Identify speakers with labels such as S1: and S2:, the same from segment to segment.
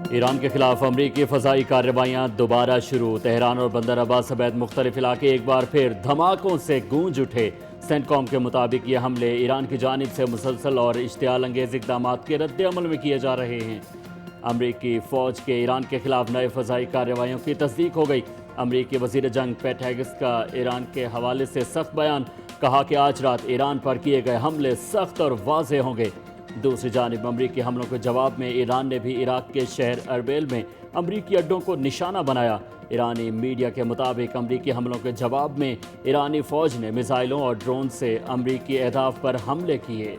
S1: Iran के खिलाफ अमरीकी फ़ज़ाई कार्रवाइयाँ दोबारा शुरू। तेहरान और बंदर अब्बास समेत मुख्तलिफ इलाके एक बार फिर धमाकों से गूंज उठे। सेंटकॉम के मुताबिक ये हमले ईरान की जानिब से मुसलसल और इश्तियाल अंगेज़ इक़दामात के रद्द अमल में किए जा रहे हैं। अमरीकी फ़ौज के ईरान के खिलाफ नए फ़ज़ाई कार्रवाइयों की तस्दीक हो गई। अमरीकी वज़ीर जंग पैट हेगेस का ईरान के हवाले से सख्त बयान, कहा कि आज रात ईरान पर किए गए हमले सख्त और वाज़ेह होंगे। दूसरी जानिब अमरीकी हमलों के जवाब में ईरान ने भी इराक के शहर अरबेल में अमरीकी अड्डों को निशाना बनाया। ईरानी मीडिया के मुताबिक अमरीकी हमलों के जवाब में ईरानी फ़ौज ने मिसाइलों और ड्रोन से अमरीकी अहदाफ पर हमले किए।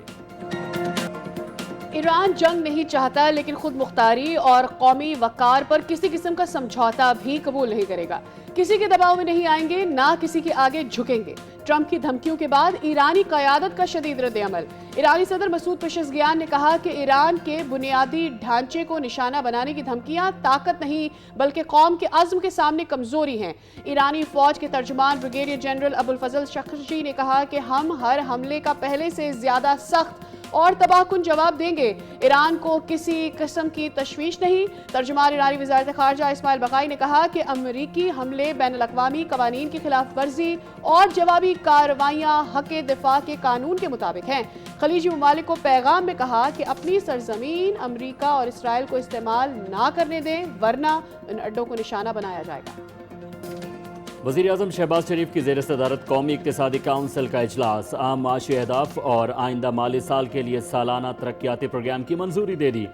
S2: ईरान जंग नहीं चाहता, लेकिन खुद मुख्तारी और कौमी वकार पर किसी किस्म का समझौता भी कबूल नहीं करेगा। किसी के दबाव में नहीं आएंगे, ना किसी के आगे झुकेंगे। ट्रंप की धमकियों के बाद ईरानी क़यादत का शदीद रद्द-ए-अमल। ईरानी सदर मसूद पेशेज़गियान ने कहा कि ईरान के बुनियादी ढांचे को निशाना बनाने की धमकियां ताकत नहीं बल्कि कौम के अज़्म के सामने कमज़ोरी हैं। ईरानी फ़ौज के तर्जुमान ब्रिगेडियर जनरल अबुल फजल शख्शी ने कहा कि हम हर हमले का पहले से ज़्यादा सख्त और तबाहकुन जवाब देंगे। ईरान को किसी किस्म की तशवीश नहीं। तर्जुमान ईरानी वज़ारत ख़ारजा इस्माइल बक़ाई ने कहा कि अमरीकी हमले बैनुल-अक़वामी क़वानीन की खिलाफ वर्जी और जवाबी कार्रवाइयाँ हक़ दिफ़ा के कानून के मुताबिक हैं। खलीजी ममालिक को पैगाम में कहा कि अपनी सरजमीन अमरीका और इसराइल को इस्तेमाल ना करने दें, वरना इन अड्डों को निशाना बनाया जाएगा।
S1: वज़ीर आज़म शहबाज शरीफ की ज़ेर सदारत कौमी इक़्तिसादी काउंसिल का इजलास। आम माशी अहदाफ और आइंदा माली साल के लिए सालाना तरक्याती प्रोग्राम की मंजूरी दे दी।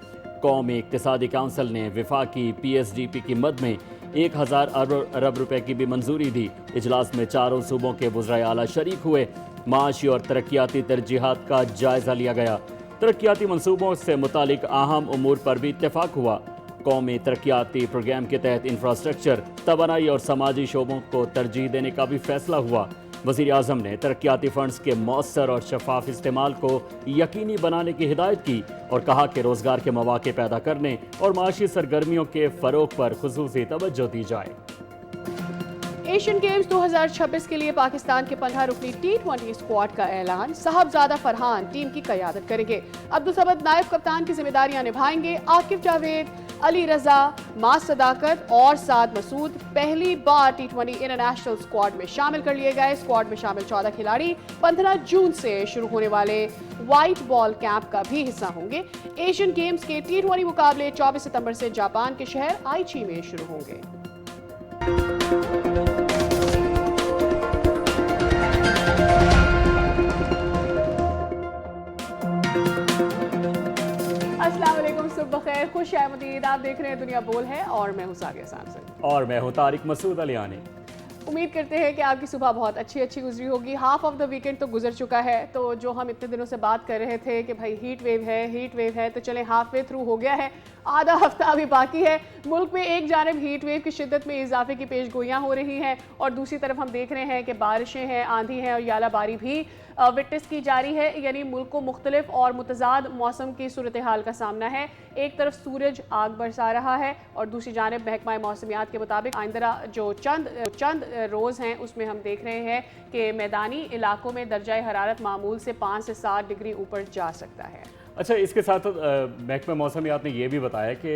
S1: कौमी इक़्तिसादी काउंसिल ने विफाकी PSDP की मद में 1000 अरब रुपए की भी मंजूरी दी। इजलास में चारों सूबों के वज़राए आला शरीक हुए। माशी और तरक्याती तरजीहात का जायज़ा लिया गया। तरक्याती मनसूबों से मुतालिक अहम उमूर पर भी इत्तेफाक हुआ। कौमी तरक्याती प्रोग्राम के तहत इंफ्रास्ट्रक्चर, तवानाई और समाजी शोबों को तरजीह देने का भी फैसला हुआ। वज़ीर आज़म ने तरक्याती फ़ंड्स के मौसर और शफाफ इस्तेमाल को यकीनी बनाने की हिदायत की और कहा कि रोज़गार के मौके पैदा करने और माशी सरगर्मियों के फ़रोग़ पर खुसूसी तवज्जो दी जाए।
S2: एशियन गेम्स 2026 के लिए पाकिस्तान के 15 रुकनी T20 स्क्वाड का ऐलान। साहबजादा फरहान टीम की क़यादत करेंगे। अब्दुल समद नायब कप्तान की जिम्मेदारियां निभाएंगे। आकिब जावेद, अली रजा, मां सदाकत और साद मसूद पहली बार T20 इंटरनेशनल स्क्वाड में शामिल कर लिए गए। स्क्वाड में शामिल 14 खिलाड़ी 15 जून से शुरू होने वाले व्हाइट बॉल कैंप का भी हिस्सा होंगे। एशियन गेम्स के T20 मुकाबले 24 सितंबर से जापान के शहर आइची में शुरू होंगे। अस्सलाम वालेकुम, सुबह खैर, खुश आमदीद। आप देख रहे हैं दुनिया बोल है और मैं हूं सादिया सामसन
S1: और मैं हूं तारिक मसूद अलियानी।
S2: उम्मीद करते हैं कि आपकी सुबह बहुत अच्छी गुजरी होगी। हाफ ऑफ द वीकेंड तो गुजर चुका है, तो जो हम इतने दिनों से बात कर रहे थे कि भाई हीट वेव है, तो चलें हाफ वे थ्रू हो गया है। आधा हफ्ता अभी बाकी है। मुल्क में एक जानब हीट वेव की शिद्दत में इजाफे की पेशगोइयाँ हो रही हैं और दूसरी तरफ हम देख रहे हैं कि बारिशें हैं, आंधी है और यालाबारी भी विटनेस की जारी है। यानी मुल्क को मुख्तलिफ और मुतजाद मौसम की सूरत हाल का सामना है। एक तरफ सूरज आग बरसा रहा है और दूसरी जानब महकमा मौसमियात के मुताबिक आइंदा जो चंद रोज़ हैं उसमें हम देख रहे हैं कि मैदानी इलाकों में दर्जा हरारत मामूल से 5 से 7 डिग्री ऊपर जा सकता है।
S1: अच्छा, इसके साथ महकमा मौसमियात ने यह भी बताया कि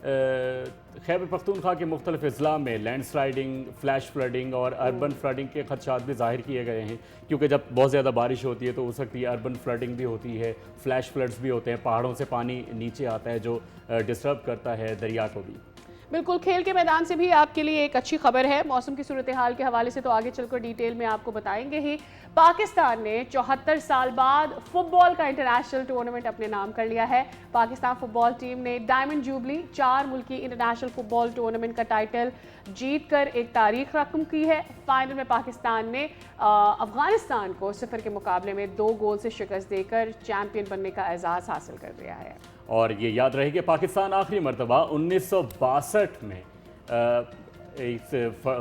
S1: खैबर पख्तूनख्वा के मुख्तलिफ अजला में लैंड स्लाइडिंग, फ्लैश फ्लडिंग और अर्बन फ्लडिंग के खदशात भी ज़ाहिर किए गए हैं, क्योंकि जब बहुत ज़्यादा बारिश होती है तो हो सकती है अर्बन फ्लडिंग भी होती है, फ्लैश फ्लड्स भी होते हैं, पहाड़ों से पानी नीचे आता है जो डिस्टर्ब करता है दरिया को भी।
S2: बिल्कुल, खेल के मैदान से भी आपके लिए एक अच्छी खबर है। मौसम की सूरत हाल के हवाले से तो आगे चलकर डिटेल में आपको बताएंगे ही। पाकिस्तान ने 74 साल बाद फुटबॉल का इंटरनेशनल टूर्नामेंट अपने नाम कर लिया है। पाकिस्तान फुटबॉल टीम ने डायमंड जुबली 4 मुल्की इंटरनेशनल फुटबॉल टूर्नामेंट का टाइटल जीतकर एक तारीख रकम की है। फाइनल में पाकिस्तान ने अफगानिस्तान को 0 के मुकाबले में 2 गोल से शिकस्त देकर चैंपियन बनने का एजाज़ हासिल कर लिया है।
S1: और ये याद रहे कि पाकिस्तान आखिरी मरतबा 1962 में इस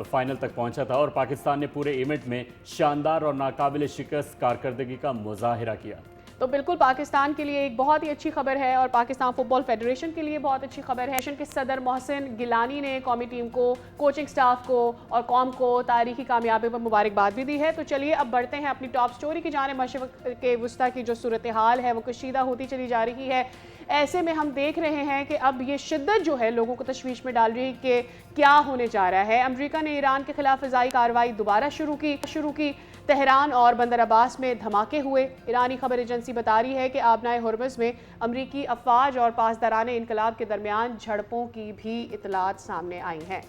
S1: फाइनल तक पहुंचा था और पाकिस्तान ने पूरे इवेंट में शानदार और नाकाबिल शिकस्त कारकर्दगी का मुजाहिरा किया।
S2: तो बिल्कुल पाकिस्तान के लिए एक बहुत ही अच्छी खबर है और पाकिस्तान फुटबॉल फेडरेशन के लिए बहुत अच्छी खबर है कि सदर मोहसिन गिलानी ने कौमी टीम को, कोचिंग स्टाफ को और कौम को तारीखी कामयाबी पर मुबारकबाद भी दी है। तो चलिए अब बढ़ते हैं अपनी टॉप स्टोरी की जाने। मशरिक़ के वुस्ता की जो सूरत हाल है वो कशीदा होती चली जा रही है। ऐसे में हम देख रहे हैं कि अब ये शिद्दत जो है लोगों को तशवीश में डाल रही है कि क्या होने जा रहा है। अमेरिका ने ईरान के खिलाफ फ़िज़ाई कार्रवाई दोबारा शुरू की। तेहरान और बंदर अब्बास में धमाके हुए। ईरानी खबर एजेंसी बता रही है कि आबनाए हुर्मुज़ में अमरीकी अफवाज और पासदारान इनकलाब के दरमियान झड़पों की भी इतलात सामने आई हैं।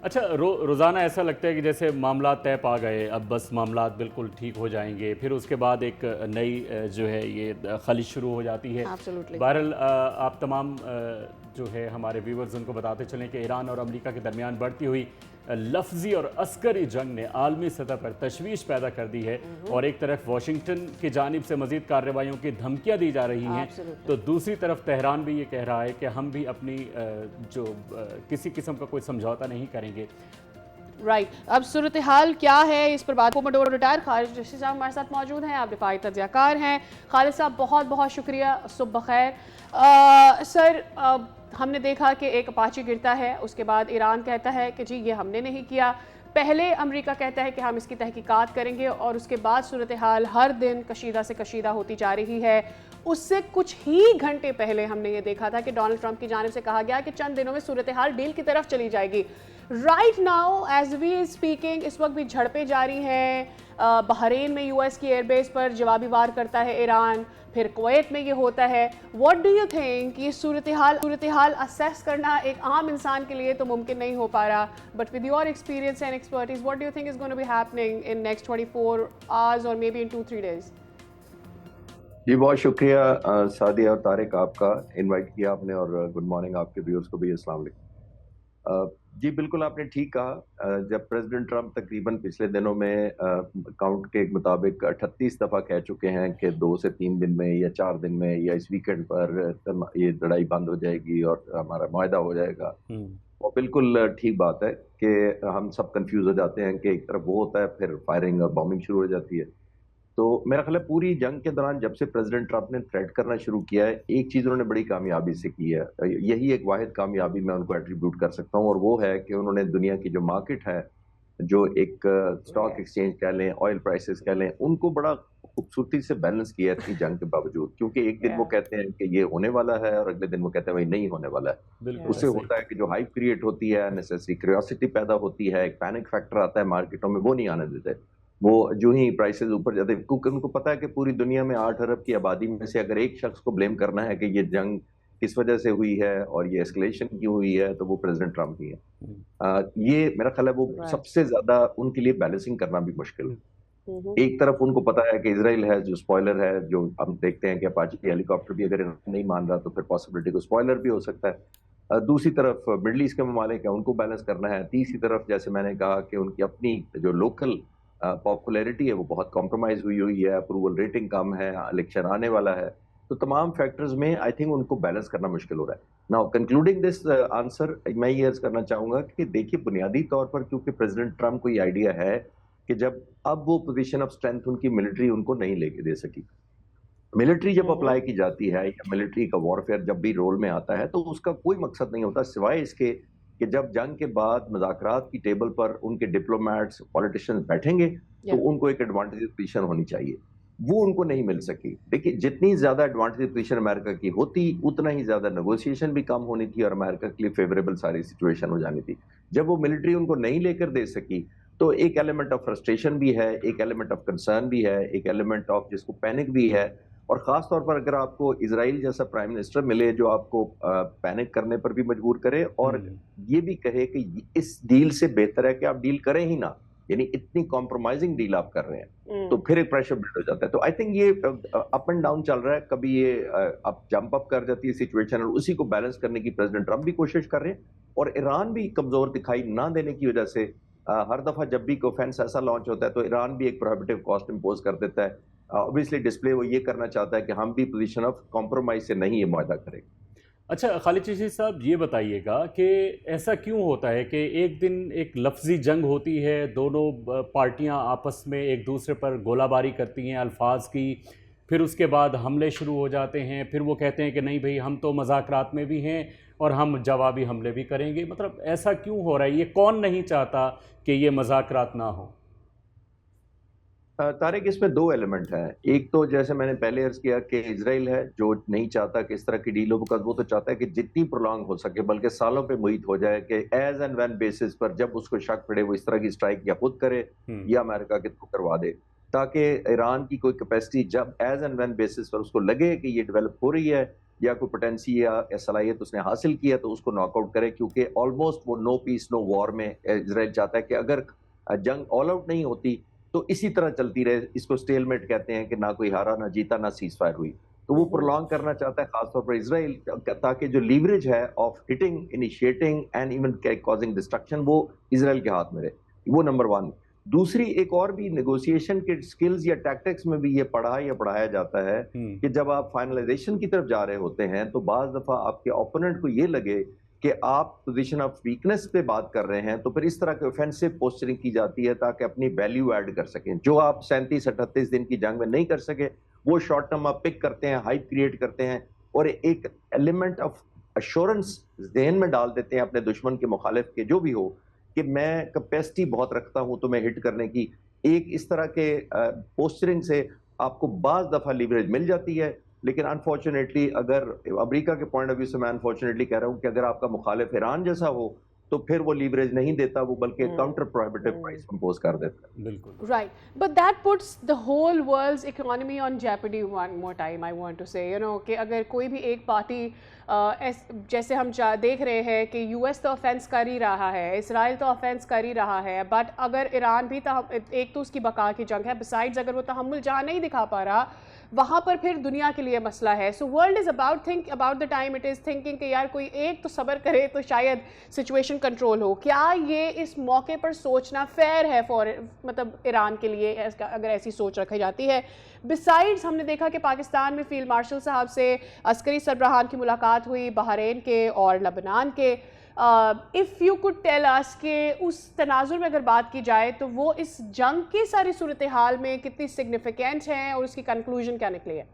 S1: अच्छा, रोज़ाना ऐसा लगता है कि जैसे मामला तय पा गए, अब बस मामला बिल्कुल ठीक हो जाएंगे, फिर उसके बाद एक नई जो है ये खलिश शुरू हो जाती है। बहरहाल आप तमाम जो है हमारे व्यूवर्स उनको बताते चलें कि ईरान और अमेरिका के दरमियान बढ़ती हुई लफ्जी और अस्करी जंग ने आलमी सतह पर तशवीश पैदा कर दी है और एक तरफ वाशिंगटन की जानिब से मजीद कार्रवाइयों की धमकियां दी जा रही हैं, तो दूसरी तरफ तेहरान भी ये कह रहा है कि हम भी अपनी जो किसी किस्म का कोई समझौता नहीं करेंगे।
S2: अब सूरत हाल क्या है इस पर बात को मडोर रिटायर खालिद चिश्ती साहब हमारे साथ मौजूद हैं। आप दिफाई तज्ज़ियाकार हैं। खालिद साहब बहुत बहुत शुक्रिया, सुबह खैर। सर, हमने देखा कि एक अपाची गिरता है, उसके बाद ईरान कहता है कि जी ये हमने नहीं किया, पहले अमेरिका कहता है कि हम इसकी तहकीकात करेंगे और उसके बाद सूरत हाल हर दिन कशीदा से कशीदा होती जा रही है। उससे कुछ ही घंटे पहले हमने ये देखा था कि डोनाल्ड ट्रंप की जानिब से कहा गया कि चंद दिनों में सूरत हाल डील की तरफ चली जाएगी। Right now as we speaking इस वक्त भी झड़पें जारी हैं। बहरीन में यूएस की एयरबेस पर जवाबी वार करता है ईरान, फिर कुवैत में ये होता है। व्हाट डू यू थिंक ये सूरत हाल असेस करना एक आम इंसान के लिए तो मुमकिन नहीं हो पा रहा, but with your experience and expertise what do you think is going to be happening in next 24 hours और मे बी इन 2-3 डेज?
S3: जी बहुत शुक्रिया सादिया और तारिक, आपका इनवाइट किया आपने, और गुड मॉर्निंग आपके व्यूअर्स को भी। अस्सलाम वालेकुम। जी बिल्कुल आपने ठीक कहा। जब प्रेसिडेंट ट्रंप तकरीबन पिछले दिनों में काउंट के मुताबिक 38 दफ़ा कह चुके हैं कि 2 से 3 दिन में या 4 दिन में या इस वीकेंड पर ये लड़ाई बंद हो जाएगी और हमारा मुआहदा हो जाएगा, और बिल्कुल ठीक बात है कि हम सब कंफ्यूज हो जाते हैं कि एक तरफ वो होता है, फिर फायरिंग और बॉम्बिंग शुरू हो जाती है। तो मेरा ख्याल है पूरी जंग के दौरान जब से प्रेसिडेंट ट्रंप ने थ्रेट करना शुरू किया है, एक चीज उन्होंने बड़ी कामयाबी से की है, यही एक वाहिद कामयाबी मैं उनको एट्रीब्यूट कर सकता हूँ, और वो है कि उन्होंने दुनिया की जो मार्केट है, जो एक स्टॉक एक्सचेंज कह लें, ऑयल प्राइसेस कह लें, उनको बड़ा खूबसूरती से बैलेंस किया इतनी जंग के बावजूद। क्योंकि एक दिन वो कहते हैं कि ये होने वाला है और अगले दिन वो कहते हैं भाई नहीं होने वाला है। उससे होता है कि जो हाइप क्रिएट होती है, नेसेसरी क्यूरियोसिटी पैदा होती है, एक पैनिक फैक्टर आता है मार्केटों में, वो नहीं आने देते। वो जो ही प्राइसेस ऊपर जाते हैं, क्योंकि उनको पता है कि पूरी दुनिया में 8 अरब की आबादी में से अगर एक शख्स को ब्लेम करना है कि ये जंग किस वजह से हुई है और ये एस्केलेशन क्यों हुई है, तो वो प्रेसिडेंट ट्रंप ही है। ये मेरा ख्याल है वो सबसे ज्यादा उनके लिए बैलेंसिंग करना भी मुश्किल है। एक तरफ उनको पता है कि इजराइल है जो स्पॉइलर है, जो हम देखते हैं कि अपाची हेलीकॉप्टर भी अगर नहीं मान रहा तो फिर पॉसिबिलिटी को स्पॉइलर भी हो सकता है। दूसरी तरफ मिडल ईस्ट के ममालिक है, उनको बैलेंस करना है। तीसरी तरफ जैसे मैंने कहा कि उनकी अपनी जो लोकल पॉपुलैरिटी है वो बहुत कॉम्प्रोमाइज हुई है, अप्रूवल रेटिंग कम है, इलेक्शन आने वाला है, तो तमाम फैक्टर्स में आई थिंक उनको बैलेंस करना मुश्किल हो रहा है। नाउ कंक्लूडिंग दिस आंसर, मैं ये अर्ज करना चाहूंगा कि देखिए बुनियादी तौर पर क्योंकि प्रेसिडेंट ट्रंप को ये आइडिया है कि जब अब वो पोजीशन ऑफ स्ट्रेंथ उनकी मिलिट्री उनको नहीं लेके दे सकी, मिलिट्री जब अप्लाई की जाती है या मिलिट्री का वॉरफेयर जब भी रोल में आता है, तो उसका कोई मकसद नहीं होता सिवाय इसके कि जब जंग के बाद मुज़ाकरात की टेबल पर उनके डिप्लोमेट्स, पॉलिटिशियंस बैठेंगे तो उनको एक एडवांटेज पोजीशन होनी चाहिए। वो उनको नहीं मिल सकी। देखिए जितनी ज्यादा एडवांटेज पोजीशन अमेरिका की होती, उतना ही ज्यादा नेगोशिएशन भी कम होनी थी और अमेरिका के लिए फेवरेबल सारी सिचुएशन हो जानी थी। जब वो मिलिट्री उनको नहीं लेकर दे सकी, तो एक एलिमेंट ऑफ फ्रस्ट्रेशन भी है, एक एलिमेंट ऑफ कंसर्न भी है, एक एलिमेंट ऑफ जिसको पैनिक भी है। और खास तौर पर अगर आपको इजराइल जैसा प्राइम मिनिस्टर मिले जो आपको पैनिक करने पर भी मजबूर करे और ये भी कहे कि इस डील से बेहतर है कि आप डील करें ही ना, यानी इतनी कॉम्प्रोमाइजिंग डील आप कर रहे हैं, तो फिर एक प्रेशर बिल्ड हो जाता है। तो आई थिंक ये अप एंड डाउन चल रहा है, कभी ये अब जंप अप कर जाती है सिचुएशन और उसी को बैलेंस करने की प्रेसिडेंट ट्रंप भी कोशिश कर रहे हैं, और ईरान भी कमजोर दिखाई ना देने की वजह से हर दफा जब भी कोई ऑफेंस ऐसा लॉन्च होता है तो ईरान भी एक प्रोहिबिटिव कॉस्ट इंपोज कर देता है। ऑब्वियसली डिस्प्ले वो ये करना चाहता है कि हम भी पोजीशन ऑफ कॉम्प्रोमाइज से नहीं ये मुआहदा करें।
S1: अच्छा खालिद चिश्ती साहब, ये बताइएगा कि ऐसा क्यों होता है कि एक दिन एक लफ्जी जंग होती है, दोनों पार्टियां आपस में एक दूसरे पर गोलाबारी करती हैं अल्फाज की, फिर उसके बाद हमले शुरू हो जाते हैं, फिर वो कहते हैं कि नहीं भाई हम तो मज़ाकरात में भी हैं और हम जवाबी हमले भी करेंगे। मतलब ऐसा क्यों हो रहा है? ये कौन नहीं चाहता कि ये मज़ाकरात ना हो?
S3: तारिक, इसमें दो एलिमेंट हैं। एक तो जैसे मैंने पहले अर्ज किया कि इजराइल है जो नहीं चाहता कि इस तरह की डील हो, बिकॉज वो तो चाहता है कि जितनी प्रोलॉन्ग हो सके, बल्कि सालों पे मुहित हो जाए कि एज एंड व्हेन बेसिस पर जब उसको शक पड़े वो इस तरह की स्ट्राइक या खुद करे या अमेरिका के थ्रू करवा दे, ताकि ईरान की कोई कैपेसिटी जब एज एंड व्हेन बेसिस पर उसको लगे कि ये डेवलप हो रही है या कोई पोटेंसी या सलाहियत उसने हासिल की है तो उसको नॉकआउट करे। क्योंकि ऑलमोस्ट वो नो पीस नो वॉर में इजराइल चाहता है कि अगर जंग ऑल आउट नहीं होती तो इसी तरह चलती रहे। इसको स्टेलमेट कहते हैं कि ना कोई हारा, ना जीता, ना सीज फायर हुई। तो वो प्रोलॉन्ग करना चाहता है खासतौर पर इजराइल, ताकि जो लीवरेज है of hitting, initiating and even causing destruction वो इजराइल के हाथ में रहे। वो नंबर वन। दूसरी एक और भी नेगोशिएशन के स्किल्स या टैक्टिक्स में भी ये पढ़ा या पढ़ाया जाता है कि जब आप फाइनलाइजेशन की तरफ जा रहे होते हैं तो बाज दफा आपके ओपोनेंट को ये लगे कि आप पोजीशन ऑफ वीकनेस पे बात कर रहे हैं, तो फिर इस तरह की ऑफेंसिव पोस्चरिंग की जाती है ताकि अपनी वैल्यू ऐड कर सकें। जो आप 37-38 दिन की जंग में नहीं कर सके वो शॉर्ट टर्म आप पिक करते हैं, हाइप क्रिएट करते हैं और एक एलिमेंट ऑफ अश्योरेंस जहन में डाल देते हैं अपने दुश्मन के मुखालिफ के जो भी हो कि मैं कैपेसिटी बहुत रखता हूं तुम्हें हिट करने की। एक इस तरह के पोस्चरिंग से आपको बाज दफा लीवरेज मिल जाती है। लेकिन अनफॉर्चुनेटली अगर अमेरिका के पॉइंट ऑफ व्यू से मैं अनफॉर्चुनेटली कह रहा हूं कि अगर आपका मुखालिफ ईरान जैसा हो तो फिर वो लीवरेज नहीं देता, वो बल्कि काउंटर प्रोहिबिटिव प्राइस इंपोज कर देता है।
S1: बिल्कुल
S2: Right, but that puts the whole world's economy on jeopardy one more time. I want to say, कि अगर कोई भी एक पार्टी जैसे हम देख रहे हैं कि यूएस तो ऑफेंस कर ही रहा है, इसराइल तो ऑफेंस कर ही रहा है, बट अगर ईरान भी एक तो उसकी बका की जंग है, बिसाइड्स अगर वो तहम्मुल जहाँ नहीं दिखा पा रहा वहाँ पर फिर दुनिया के लिए मसला है। So world is about the time it is thinking कि यार कोई एक तो सब्र करे तो शायद सिचुएशन कंट्रोल हो। क्या ये इस मौके पर सोचना फेयर है मतलब ईरान के लिए अगर ऐसी सोच रखी जाती है? बिसाइड्स हमने देखा कि पाकिस्तान में फील्ड मार्शल साहब से अस्करी सरबराहान की मुलाकात हुई, बहरीन के और लबनान के। If you could tell us कि उस तनाजुर में अगर बात की जाए तो वो इस जंग की सारी सूरत हाल में कितनी सिग्निफिकेंट है और उसकी कंक्लूजन क्या निकली है?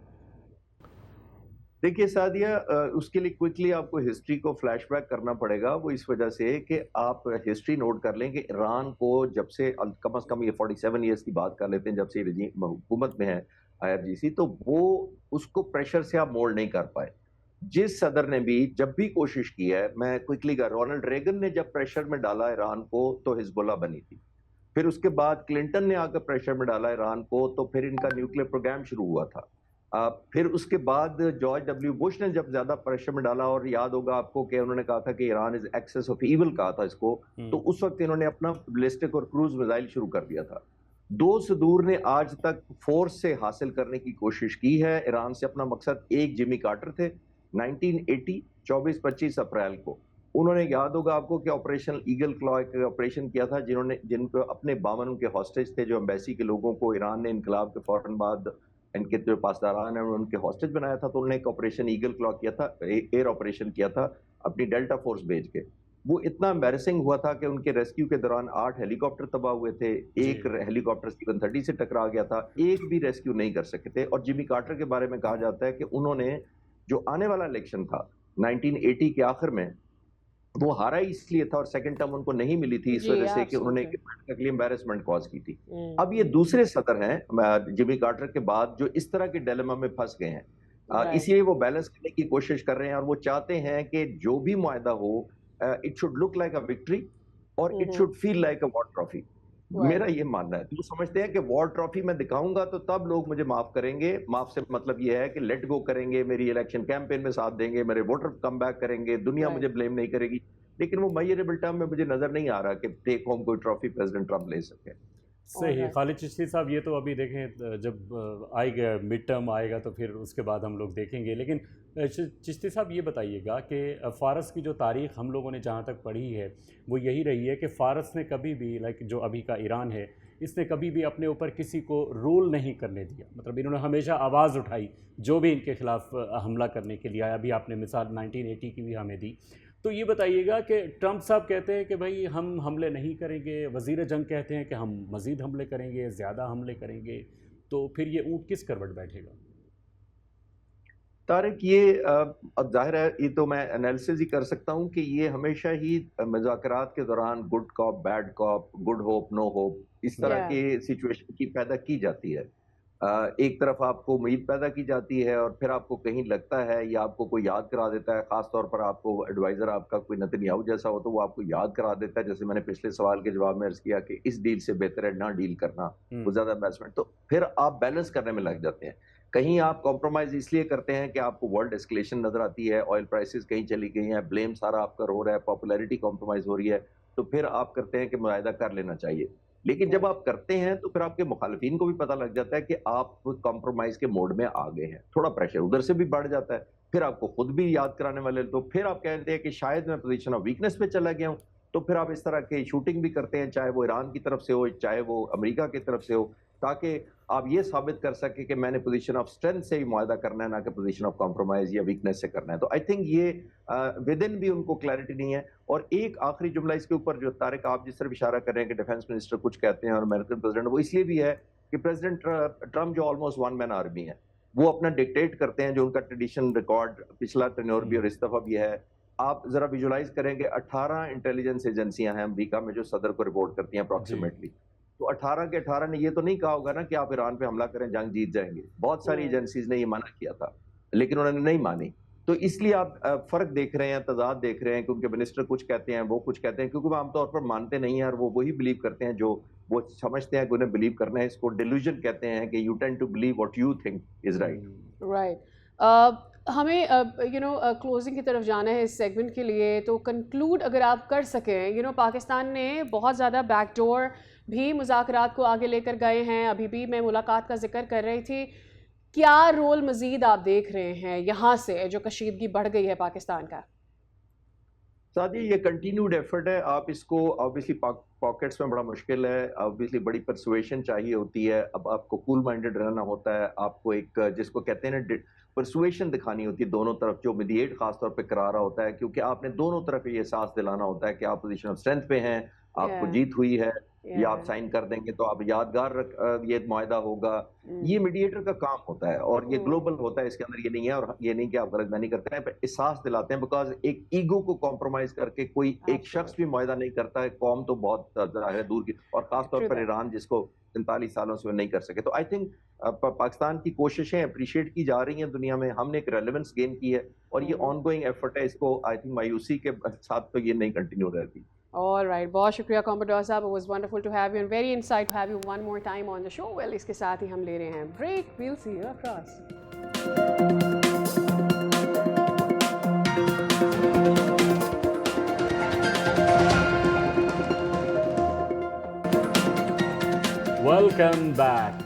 S3: देखिए सादिया, उसके लिए क्विकली आपको हिस्ट्री को फ्लैशबैक करना पड़ेगा। वो इस वजह से कि आप हिस्ट्री नोट कर लें कि ईरान को जब से कम से कम ये 47 ईयर्स की बात कर लेते हैं जब से रजीम हुकूमत में है IRGC, तो वो उसको प्रेशर से आप मोल्ड नहीं कर पाए। जिस सदर ने भी जब भी कोशिश की है, मैं क्विकली कर, रोनाल्ड रेगन ने जब प्रेशर में डाला ईरान को तो हिजबुल्ला बनी थी। फिर उसके बाद क्लिंटन ने आकर प्रेशर में डाला ईरान को तो फिर इनका न्यूक्लियर प्रोग्राम शुरू हुआ था। फिर उसके बाद जॉर्ज डब्ल्यू बुश ने जब ज्यादा प्रेशर में डाला, और याद होगा आपको कि उन्होंने कहा था कि Iran is axis of evil कहा था इसको, तो उस वक्त इन्होंने अपना बैलिस्टिक और क्रूज मिसाइल शुरू कर दिया था। दो सदूर ने आज तक फोर्स से हासिल करने की कोशिश की है ईरान से अपना मकसद। एक जिमी कार्टर थे 1980 24-25 अप्रैल को, उन्होंने याद होगा आपको कि ऑपरेशन ईगल क्लॉ एक ऑपरेशन किया था जिनको अपने 52 उनके हॉस्टेज थे जो एम्बेसी के लोगों को ईरान ने इनकलाब के फौरन बाद इनके जो पासदारान है उनके हॉस्टेज बनाया था, तो उन्होंने एक ऑपरेशन ईगल क्लॉ किया था, एयर ऑपरेशन किया था अपनी डेल्टा फोर्स भेज के। वो इतना एम्बैरेसिंग हुआ था कि उनके रेस्क्यू के दौरान 8 हेलीकॉप्टर तबाह हुए थे, एक हेलीकॉप्टर C-130 से टकरा गया था, एक भी रेस्क्यू नहीं कर सके थे। और जिमी कार्टर के बारे में कहा जाता है कि उन्होंने जो आने वाला इलेक्शन था 1980 के आखिर में वो हारा इसलिए था और सेकंड टर्म उनको नहीं मिली थी इस वजह से कि उन्होंने एम्बैरेसमेंट कॉज की थी। अब ये दूसरे सदर हैं जिमी कार्टर के बाद जो इस तरह के डिलेमा में फंस गए हैं, इसलिए वो बैलेंस करने की कोशिश कर रहे हैं और वो चाहते हैं कि जो भी मुआहदा हो it should look like a victory और it should feel like a war trophy. मेरा ये मानना है। तो समझते हैं कि वॉर ट्रॉफी मैं दिखाऊंगा तो तब लोग मुझे माफ करेंगे। माफ से मतलब ये है कि लेट गो करेंगे, मेरी इलेक्शन कैंपेन में साथ देंगे, मेरे वोटर कम बैक करेंगे, दुनिया मुझे ब्लेम नहीं करेगी। लेकिन वो मेजरेबल टर्म में मुझे नजर नहीं आ रहा कि टेक होम कोई ट्रॉफी प्रेसिडेंट ट्रम्प ले सके।
S1: सही। खालिद चिश्ती साहब, ये तो अभी देखें जब आएगा मिड टर्म आएगा तो फिर उसके बाद हम लोग देखेंगे। लेकिन चिश्ती साहब ये बताइएगा कि फ़ारस की जो तारीख़ हम लोगों ने जहाँ तक पढ़ी है वो यही रही है कि फ़ारस ने कभी भी जो अभी का ईरान है इसने कभी भी अपने ऊपर किसी को रूल नहीं करने दिया। मतलब इन्होंने हमेशा आवाज़ उठाई जो भी इनके ख़िलाफ़ हमला करने के लिए आया। अभी आपने मिसाल 1980 की भी हमें दी। तो ये बताइएगा कि ट्रंप साहब कहते हैं कि भाई हम हमले नहीं करेंगे, वज़ीर जंग कहते हैं कि हम मज़ीद हमले करेंगे, ज़्यादा हमले करेंगे, तो फिर ये ऊँट किस करवट बैठेगा?
S3: तारिक, ये अब ज़ाहिर है, ये तो मैं एनालिसिस ही कर सकता हूँ कि ये हमेशा ही मुज़ाकरात के दौरान good cop, bad cop, good hope, no hope, इस तरह
S2: या
S3: के सिचुएशन की पैदा की जाती है। एक तरफ आपको उम्मीद पैदा की जाती है और फिर आपको कहीं लगता है या आपको कोई याद करा देता है, ख़ास तौर पर आपको एडवाइज़र आपका कोई नेतन्याहू जैसा हो तो वो आपको याद करा देता है, जैसे मैंने पिछले सवाल के जवाब में अर्ज़ किया कि इस डील से बेहतर है ना डील करना, वो ज़्यादा इन्वेस्टमेंट, तो फिर आप बैलेंस करने में लग जाते हैं। कहीं आप कॉम्प्रोमाइज़ इसलिए करते हैं कि आपको वर्ल्ड एस्केलेशन नज़र आती है, ऑयल प्राइसेज़ कहीं चली गई हैं, ब्लेम सारा आप पर हो रहा है, पॉपुलैरिटी कॉम्प्रोमाइज़ हो रही है, तो फिर आप करते हैं कि मुआहदा कर लेना चाहिए। लेकिन जब आप करते हैं तो फिर आपके मुखालिफिन को भी पता लग जाता है कि आप कॉम्प्रोमाइज़ के मोड में आ गए हैं। थोड़ा प्रेशर उधर से भी बढ़ जाता है, फिर आपको खुद भी याद कराने वाले, तो फिर आप कहते हैं कि शायद मैं पोज़ीशन ऑफ वीकनेस पे चला गया हूँ, तो फिर आप इस तरह की शूटिंग भी करते हैं, चाहे वो ईरान की तरफ से हो, चाहे वो अमेरिका की तरफ से हो, ताकि आप ये साबित कर सकें कि मैंने पोज़ीशन ऑफ स्ट्रेंथ से ही मुआहदा करना है, ना कि पोज़ीशन ऑफ कॉम्प्रोमाइज़ या वीकनेस से करना है। तो आई थिंक ये विदिन भी उनको क्लैरिटी नहीं है। और एक आखिरी जुमला इसके ऊपर, जो तारिक आप जिस तरफ इशारा कर रहे हैं कि डिफेंस मिनिस्टर कुछ कहते हैं और अमेरिकन प्रेसिडेंट, वो इसलिए भी है कि प्रेसिडेंट ट्रम्प जो ऑलमोस्ट वन मैन आर्मी है, वो अपना डिक्टेट करते हैं, जो उनका ट्रेडिशन, रिकॉर्ड, पिछला टेन्योर भी और इस दफा भी है। आप जरा विजुलाइज करेंगे, 18 इंटेलिजेंस एजेंसियां हैं अमेरिका में जो सदर को रिपोर्ट करती हैं अप्रोक्सीमेटली। तो 18 के 18 ने ये तो नहीं कहा होगा ना कि आप ईरान पे हमला करें, जंग जीत जाएंगे। बहुत सारी एजेंसीज ने ये मना किया था, लेकिन उन्होंने नहीं मानी। तो इसलिए आप फर्क देख रहे हैं, तजाद देख रहे हैं, क्योंकि मिनिस्टर कुछ कहते हैं, वो कुछ कहते हैं, क्योंकि वो आमतौर पर मानते नहीं है और वो वही बिलीव करते हैं जो वो समझते हैं कि उन्हें बिलीव करना है। इसको डिल्यूजन कहते हैं कि you tend to believe what you think is right.
S2: Right. हमें क्लोजिंग की तरफ जाना है इस सेगमेंट के लिए, तो कंक्लूड अगर आप कर सकें, पाकिस्तान ने बहुत ज़्यादा बैकडोर भी मुज़ाकरात को आगे लेकर गए हैं। अभी भी मैं मुलाकात का जिक्र कर रही थी, क्या रोल मज़ीद आप देख रहे हैं यहाँ से जो कशीदगी बढ़ गई है पाकिस्तान का?
S3: साथ ही ये कंटिन्यूड एफर्ट है। आप इसको ऑब्वियसली पॉकेट्स में बड़ा मुश्किल है, ऑब्वियसली बड़ी परसुएशन चाहिए होती है। अब आपको कूल माइंडेड रहना होता है, आपको एक जिसको कहते हैं ना परसुएशन दिखानी होती है दोनों तरफ, जो मीडिएट खास तौर पे करा रहा होता है, क्योंकि आपने दोनों तरफ ये एहसास दिलाना होता है कि आप पोजीशन ऑफ स्ट्रेंथ पे हैं, आपको जीत हुई है, या आप साइन कर देंगे तो आप यादगार ये मुआहदा होगा। ये मीडिएटर का काम होता है और ये ग्लोबल होता है, इसके अंदर ये नहीं है। और ये नहीं कि आप गलतफहमी करते हैं, एहसास दिलाते हैं, बिकॉज एक ईगो को कॉम्प्रोमाइज करके कोई एक शख्स भी मुआहदा नहीं करता है, कौम तो बहुत ज़ाहिर है दूर की, और खासतौर पर ईरान जिसको 45 सालों से नहीं कर सके। तो आई थिंक पाकिस्तान की कोशिशें अप्रिशिएट की जा रही हैं दुनिया में, हमने एक रेलेवेंस गेन की है और ये ऑनगोइंग एफर्ट है। इसको आई थिंक मायूसी के साथ तो ये नहीं कंटिन्यू रहती।
S2: All right, बहुत शुक्रिया कॉमोडोर साहब, it was wonderful to have you and very insightful to have you one more time on the show. Well, इसके साथ ही हम ले रहे हैं break, we'll see you across.
S1: Welcome back.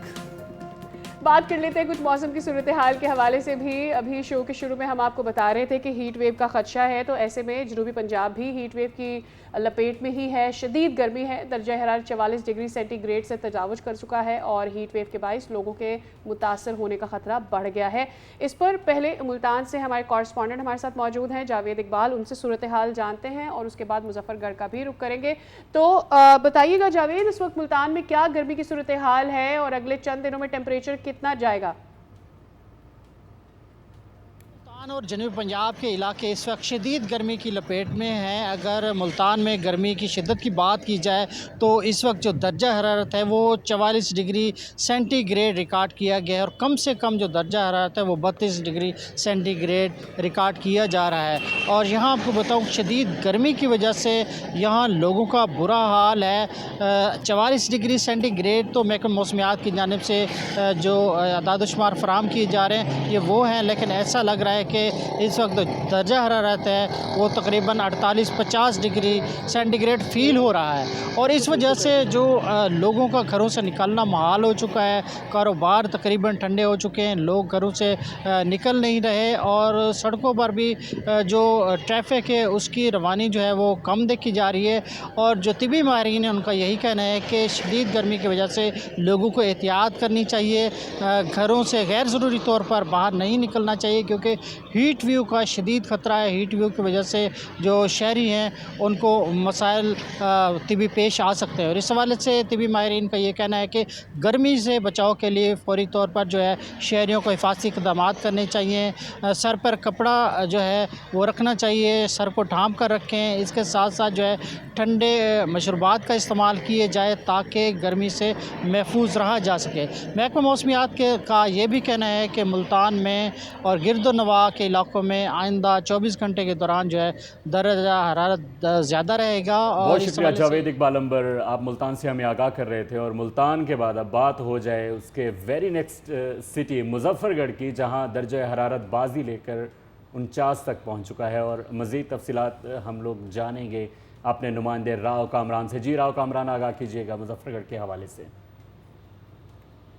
S2: बात कर लेते हैं कुछ मौसम की सूरत हाल के हवाले से भी। अभी शो के शुरू में हम आपको बता रहे थे कि हीट वेव का खदशा है, तो ऐसे में जनूबी पंजाब भी हीट वेव की लपेट में ही है। शदीद गर्मी है, दर्जा हरारत 44 डिग्री सेंटीग्रेड से तजावुज कर चुका है और हीट वेव के बाइस लोगों के मुतासर होने का खतरा बढ़ गया है। इस पर पहले मुल्तान से हमारे कॉरेस्पॉन्डेंट हमारे साथ मौजूद हैं जावेद इकबाल, उनसे सूरत हाल जानते हैं और उसके बाद मुजफ्फरगढ़ का भी रुख करेंगे। तो बताइएगा जावेद, इस वक्त मुल्तान में क्या गर्मी की सूरत हाल है और अगले चंद दिनों में टेम्परेचर कितना जाएगा?
S4: मुल्तान और जनूबी पंजाब के इलाके इस वक्त शदीद गर्मी की लपेट में हैं। अगर मुल्तान में गर्मी की शिद्दत की बात की जाए तो इस वक्त जो दर्जा हरारत है वो 44 डिग्री सेंटीग्रेड रिकॉर्ड किया गया है और कम से कम जो दर्जा हरारत है वो 32 डिग्री सेंटीग्रेड रिकॉर्ड किया जा रहा है। और यहाँ आपको बताऊँ, शदीद गर्मी की वजह से यहाँ लोगों का बुरा हाल है। 44 डिग्री सेंटीग्रेड तो महकमा मौसमियात की जानिब से जो अदाद-ओ-शुमार फराम किए जा रहे हैं ये वो हैं, लेकिन ऐसा लग रहा है कि इस वक्त दर्जा हरारत है वो तकरीबन 48-50 डिग्री सेंटीग्रेड फ़ील हो रहा है। और इस वजह से जो लोगों का घरों से निकलना महाल हो चुका है, कारोबार तकरीबन ठंडे हो चुके हैं, लोग घरों से निकल नहीं रहे और सड़कों पर भी जो ट्रैफिक है उसकी रवानी जो है वो कम देखी जा रही है। और जो तिबी माहिरीन हैं उनका यही कहना है कि शदीद गर्मी की वजह से लोगों को एहतियात करनी चाहिए, घरों से गैर ज़रूरी तौर पर बाहर नहीं निकलना चाहिए, क्योंकि हीट व्यू का शदीद ख़तरा है। हीट व्यू की वजह से जो शहरी हैं उनको मसाइल तिबी पेश आ सकते हैं, और इस हवाले से तिबी माहिरीन का ये कहना है कि गर्मी से बचाव के लिए फ़ौरी तौर पर जो है शहरियों को हिफाजती इक़दामात करने चाहिए। सर पर कपड़ा जो है वो रखना चाहिए, सर को ढाँप कर रखें। इसके साथ साथ जो है ठंडे मशरूबात का इस्तेमाल किए जाए ताकि गर्मी से महफूज रहा जा सके। महकमा मौसमियात का ये भी कहना है कि मुल्तान में और गिरदोनवा के इलाकों में आइंदा 24 घंटे के दौरान जो है दर्जा हरारत ज़्यादा रहेगा। और
S1: बहुत
S4: इस
S1: शुक्रिया
S4: हवाले से
S1: जावेद इकबाल अंबर, आप मुल्तान से हमें आगाह कर रहे थे। और मुल्तान के बाद अब बात हो जाए उसके वेरी नेक्स्ट सिटी मुजफ्फरगढ़ की, जहां दर्जा हरारत बाजी लेकर 49 तक पहुंच चुका है। और मज़ीद तफसीलात हम लोग जानेंगे अपने नुमाइंदे राव कामरान से। जी राव कामरान, आगाह कीजिएगा मुजफ्फरगढ़ के हवाले से।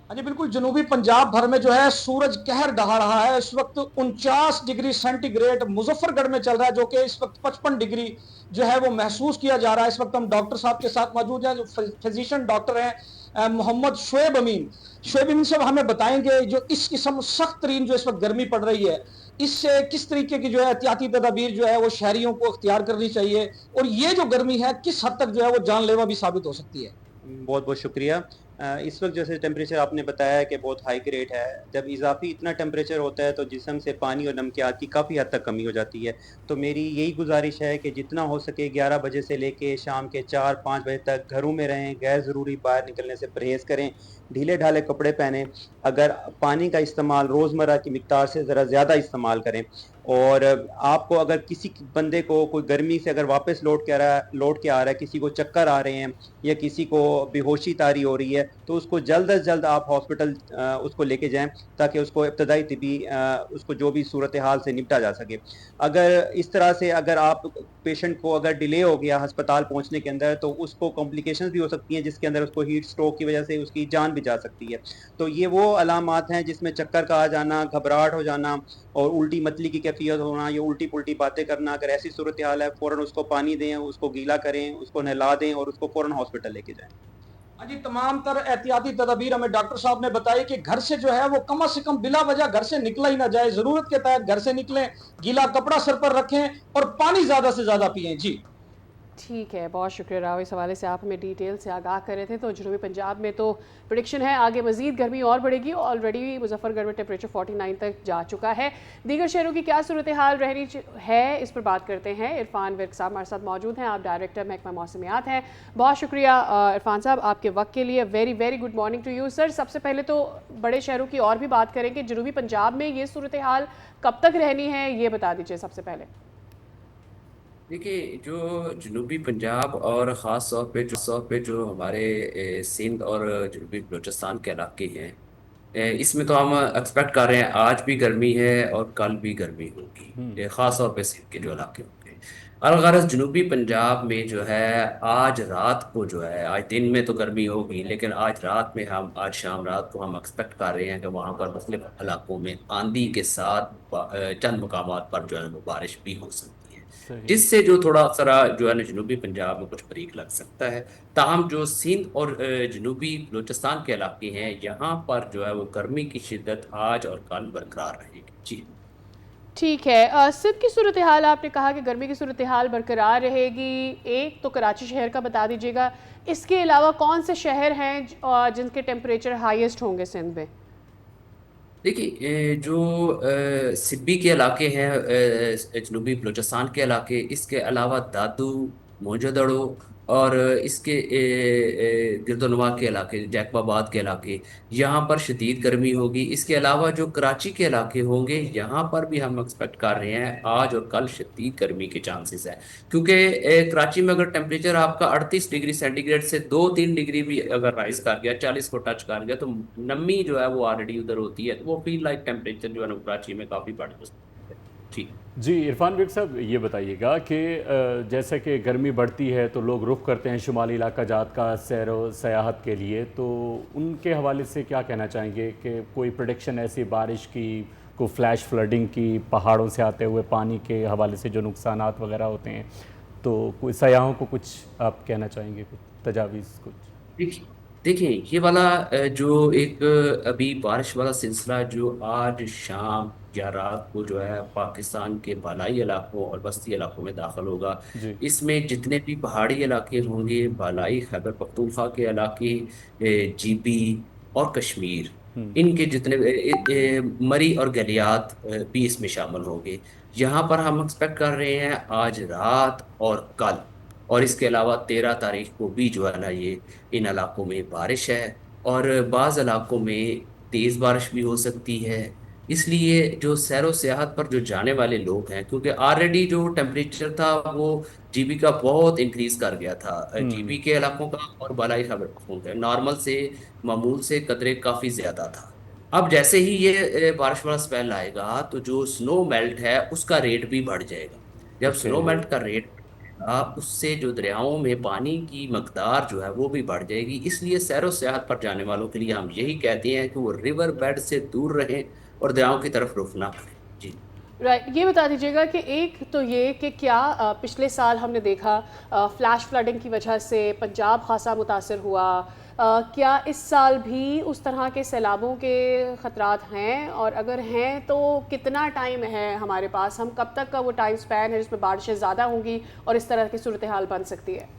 S5: हाँ जी बिल्कुल, जनूबी पंजाब भर में जो है सूरज कहर ढहा रहा है। इस वक्त 49 डिग्री सेंटीग्रेड मुजफ्फरगढ़ में चल रहा है, जो कि इस वक्त 55 डिग्री जो है वो महसूस किया जा रहा है। इस वक्त हम डॉक्टर साहब के साथ मौजूद हैं, जो फिजिशियन डॉक्टर हैं, मोहम्मद शुएब अमीन। शुएब अमीन साहब हमें बताएंगे जो इस किस्म सख्त तरीन जो इस वक्त गर्मी पड़ रही है, इससे किस तरीके की जो है एहतियाती तदाबीर जो है वो शहरियों को अख्तियार करनी चाहिए, और ये जो गर्मी है किस हद तक जो है वो जानलेवा भी साबित हो सकती है।
S6: बहुत बहुत शुक्रिया। इस वक्त जैसे टेम्परेचर आपने बताया कि बहुत हाई ग्रेड है। जब इजाफी इतना टेम्परेचर होता है तो जिस्म से पानी और नमकियात की काफ़ी हद तक कमी हो जाती है। तो मेरी यही गुजारिश है कि जितना हो सके 11 बजे से लेके शाम के 4-5 बजे तक घरों में रहें, गैर ज़रूरी बाहर निकलने से परहेज़ करें, ढीले ढाले कपड़े पहनें। अगर पानी का इस्तेमाल रोज़मर्रा की मिक़दार से ज़रा ज़्यादा इस्तेमाल करें। और आपको अगर किसी बंदे को कोई गर्मी से अगर वापस लौट के आ रहा है, किसी को चक्कर आ रहे हैं या किसी को बेहोशी तारी हो रही है, तो उसको जल्द अज जल्द आप हॉस्पिटल उसको लेके जाएं ताकि उसको इब्तदाई तिबी उसको जो भी सूरत हाल से निपटा जा सके। अगर इस तरह से अगर आप पेशेंट को अगर डिले हो गया अस्पताल पहुंचने के अंदर, तो उसको कॉम्प्लिकेशंस भी हो सकती हैं, जिसके अंदर उसको हीट स्ट्रोक की वजह से उसकी जान भी जा सकती है। तो ये वो अलामात हैं जिसमें चक्कर का आ जाना, घबराहट हो जाना और उल्टी मतली की कैफियत होना, या उल्टी पुल्टी बातें करना। अगर ऐसी सूरत हाल है, फ़ौरन उसको पानी दें, उसको गीला करें, उसको नहला दें और उसको फ़ौरन हॉस्पिटल लेके जाएं।
S5: हाँ जी, तमाम तर एहतियाती तदाबीर हमें डॉक्टर साहब ने बताई कि घर से जो है वो कम से कम बिला वजह घर से निकला ही ना जाए। जरूरत के तहत घर से निकलें, गीला कपड़ा सर पर रखें और पानी ज्यादा से ज्यादा पिएं। जी
S2: ठीक है, बहुत शुक्रिया राव। इस हवाले से आप हमें डिटेल से आगाह कर रहे थे। तो जनूबी पंजाब में तो प्रेडिक्शन है आगे मजीद गर्मी और बढ़ेगी। ऑलरेडी मुजफ्फरगढ़ में टेम्परेचर 49 तक जा चुका है। दीगर शहरों की क्या सूरत हाल रहनी है, इस पर बात करते हैं। इरफान विर्क साहब हमारे साथ मौजूद हैं, आप डायरेक्टर महकमा मौसमियात हैं। बहुत शुक्रिया इरफान साहब आपके वक्त के लिए। Very very good morning to you sir. सबसे पहले तो बड़े शहरों की और भी बात करेंगे, जनूबी पंजाब में ये सूरत हाल कब तक रहनी है, ये बता दीजिए सबसे पहले।
S7: देखिए, जो जनूबी पंजाब और ख़ास तौर पे जो हमारे सिंध और जनूबी बलूचिस्तान के इलाके हैं, इसमें तो हम एक्सपेक्ट कर रहे हैं आज भी गर्मी है और कल भी गर्मी होगी, ख़ास तौर पे सिंध के जो इलाके होंगे। अलगरज जनूबी पंजाब में जो है आज रात को जो है, आज दिन में तो गर्मी होगी लेकिन आज रात में आज शाम रात को हम एक्सपेक्ट कर रहे हैं कि वहाँ पर मुख्तलिफ इलाकों में आंधी के साथ चंद मकामात पर जो है वो बारिश भी हो सकती है, जिससे जो थोड़ा सा जो है ना जनूबी पंजाब में कुछ बरीक लग सकता है। ताहम जो सिंध और जनूबी बलूचिस्तान के इलाके हैं, यहाँ पर जो है वो गर्मी की शिद्दत आज और कल बरकरार रहेगी। जी
S2: ठीक है। सिंध की सूरत हाल, आपने कहा कि गर्मी की सूरत हाल बरकरार रहेगी। एक तो कराची शहर का बता दीजिएगा, इसके अलावा कौन से शहर हैं जिनके टेम्परेचर हाईएस्ट होंगे सिंध में?
S7: देखिए, जो सिब्बी के इलाके हैं, जनूबी बलूचिस्तान के इलाके, इसके अलावा दादू, मोजोदड़ो और इसके गिरदोनवा के इलाके, जैकबाबाद के इलाके, यहाँ पर शदीद गर्मी होगी। इसके अलावा जो कराची के इलाके होंगे, यहाँ पर भी हम एक्सपेक्ट कर रहे हैं आज और कल शदीद गर्मी के चांसेस है, क्योंकि कराची में अगर टेम्परेचर आपका 38 डिग्री सेंटीग्रेड से 2-3 डिग्री भी अगर राइज कर गया, 40 को टच कर गया, तो नमी जो है वो ऑलरेडी उधर होती है, तो वो फील लाइक टेम्परेचर जो है ना कराची में काफ़ी बढ़ सकती है। ठीक
S1: जी इरफान विर्क साहब, ये बताइएगा कि जैसे कि गर्मी बढ़ती है तो लोग रुख करते हैं शुमाली इलाका जात का सैर व सयाहत के लिए, तो उनके हवाले से क्या कहना चाहेंगे कि कोई प्रेडिक्शन ऐसी बारिश की, कोई फ्लैश फ्लडिंग की, पहाड़ों से आते हुए पानी के हवाले से जो नुकसानात वगैरह होते हैं, तो कोई सयाहों को कुछ आप कहना चाहेंगे, कुछ तजावीज़ कुछ?
S7: देखिए ये वाला जो एक अभी बारिश वाला सिलसिला जो आज शाम या रात को जो है पाकिस्तान के बालाई इलाकों और बस्ती इलाकों में दाखिल होगा।
S1: जी।
S7: इसमें जितने भी पहाड़ी इलाके होंगे, बालाई खैबर पख्तूनख्वा के इलाके, जीबी और कश्मीर, इनके जितने मरी और गलियात भी इसमें शामिल होंगे। यहाँ पर हम एक्सपेक्ट कर रहे हैं आज रात और कल, और इसके अलावा 13 तारीख को भी जो है ना ये इन इलाकों में बारिश है, और बाज़ इलाकों में तेज़ बारिश भी हो सकती है। इसलिए जो सैरो सियाहत पर जो जाने वाले लोग हैं, क्योंकि ऑलरेडी जो टेम्परेचर था वो जीबी का बहुत इंक्रीज कर गया था, जीबी के इलाकों का और बालाई खैबर पख्तूनख्वा का नॉर्मल से मामूल से कदरे काफ़ी ज़्यादा था। अब जैसे ही ये बारिश वाला स्पेल आएगा तो जो स्नो मेल्ट है उसका रेट भी बढ़ जाएगा। जब
S1: ओके।
S7: स्नो मेल्ट का रेट, उससे जो दरियाओं में पानी की मकदार जो है वो भी बढ़ जाएगी। इसलिए सैरो सयाहत पर जाने वालों के लिए हम यही कहते हैं कि वो रिवर बेड से दूर रहें और दरियाओं की तरफ रुख ना करें। जी।
S2: राइट, ये बता दीजिएगा कि एक तो ये कि क्या पिछले साल हमने देखा फ्लैश फ्लडिंग की वजह से पंजाब खासा मुतासर हुआ, क्या इस साल भी उस तरह के सैलाबों के ख़तरात हैं, और अगर हैं तो कितना टाइम है हमारे पास, हम कब तक का वो टाइम स्पैन है जिसमें बारिशें ज़्यादा होंगी और इस तरह की सूरत हाल बन सकती है?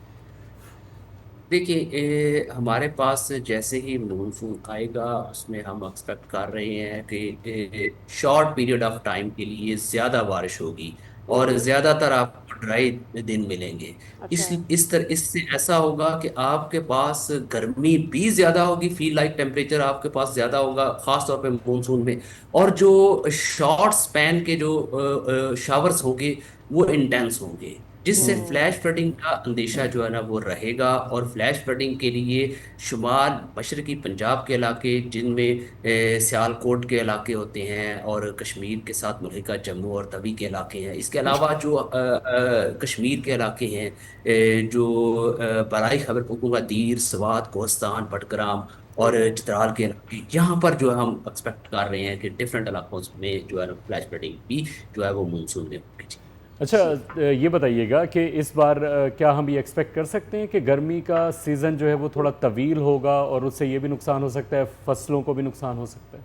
S7: देखिए हमारे पास जैसे ही मानसून आएगा उसमें हम एक्सपेक्ट कर रहे हैं कि शॉर्ट पीरियड ऑफ टाइम के लिए ज़्यादा बारिश होगी और ज़्यादातर आपको ड्राई दिन मिलेंगे।
S2: अच्छा।
S7: इस तरह इससे ऐसा होगा कि आपके पास गर्मी भी ज़्यादा होगी, फील लाइक टेम्परेचर आपके पास ज़्यादा होगा ख़ास तौर पे मानसून में। और जो शॉर्ट स्पैन के जो शावर्स होंगे वो इंटेंस होंगे, जिससे फ्लैश फ्लडिंग का अंदेशा जो है ना वो रहेगा। और फ्लैश फ्लडिंग के लिए शुमाल मशरकी पंजाब के इलाके जिनमें सियालकोट के इलाके होते हैं, और कश्मीर के साथ मुल्हिका जम्मू और तवी के इलाके हैं। इसके अलावा जो कश्मीर के इलाके हैं, जो बराई खैबर पख्तूनख्वा, दीर, स्वात, कोहस्तान, बडग्राम और चित्राल के इलाके, यहाँ पर जो है हम एक्सपेक्ट कर रहे हैं कि डिफरेंट इलाकों में जो है ना फ्लैश फ्लडिंग भी जो है वो मानसून में होगी।
S1: अच्छा, ये बताइएगा कि इस बार क्या हम ये एक्सपेक्ट कर सकते हैं कि गर्मी का सीज़न जो है वो थोड़ा तवील होगा और उससे ये भी नुकसान हो सकता है, फसलों को भी नुकसान हो सकता है?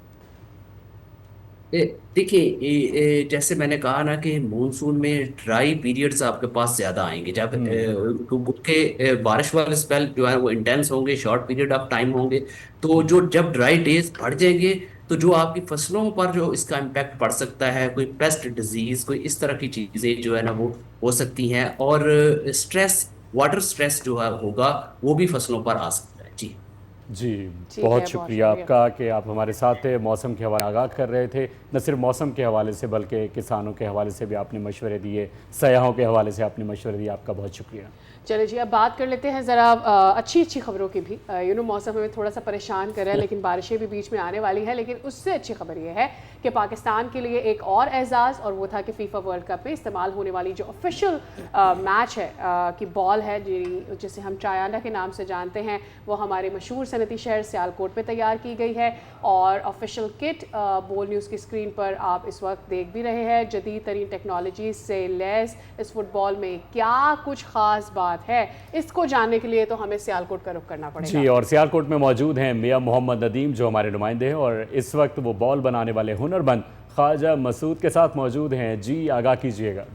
S7: देखिए जैसे मैंने कहा ना कि मानसून में ड्राई पीरियड्स आपके पास ज्यादा आएंगे, जब क्योंकि बारिश वाले स्पेल जो है वो इंटेंस होंगे, शॉर्ट पीरियड ऑफ टाइम होंगे। तो जो जब ड्राई डेज बढ़ जाएंगे तो जो आपकी फसलों पर जो इसका इम्पैक्ट पड़ सकता है, कोई पेस्ट डिजीज, कोई इस तरह की चीजें जो है ना वो हो सकती हैं। और स्ट्रेस, वाटर स्ट्रेस जो है होगा वो भी फसलों पर आ सकता है। जी।
S1: जी,
S2: ठीक है,
S1: बहुत
S2: बहुत
S1: शुक्रिया
S2: शुक्रिया।
S1: आपका कि आप हमारे साथ थे, मौसम के हवाले आगाह कर रहे थे। न सिर्फ मौसम के हवाले से बल्कि किसानों के हवाले से भी आपने मशवरे दिए, सयाहों के हवाले से आपने मशवरे दिए। आपका बहुत शुक्रिया।
S2: चलिए जी, अब बात कर लेते हैं ज़रा अच्छी अच्छी खबरों की भी। मौसम हमें थोड़ा सा परेशान कर रहा है, लेकिन बारिशें भी बीच में आने वाली है। लेकिन उससे अच्छी खबर यह है कि पाकिस्तान के लिए एक और एजाज़, और वो था कि फीफा वर्ल्ड कप में इस्तेमाल होने वाली जो ऑफिशियल मैच है की बॉल है, जिसे हम ट्रायना के नाम से जानते हैं, वो हमारे मशहूर सनती शहर सियालकोट में तैयार की गई है। और ऑफिशियल किट बोल न्यूज़ की स्क्रीन पर आप इस वक्त देख भी रहे हैं। जदीद तरीन टेक्नोलॉजी से लैस इस फुटबॉल में क्या कुछ ख़ास बात है, इसको जानने के लिए तो हमें सियालकोट का रुख करना पड़ेगा।
S1: जी, और सियालकोट में मौजूद हैं मियां मोहम्मद नदीम जो हमारे नुमाइंदे हैं, और इस वक्त वो बॉल बनाने वाले हुनरमंद ख्वाजा मसूद के साथ मौजूद हैं। जी, आगाह कीजिएगा।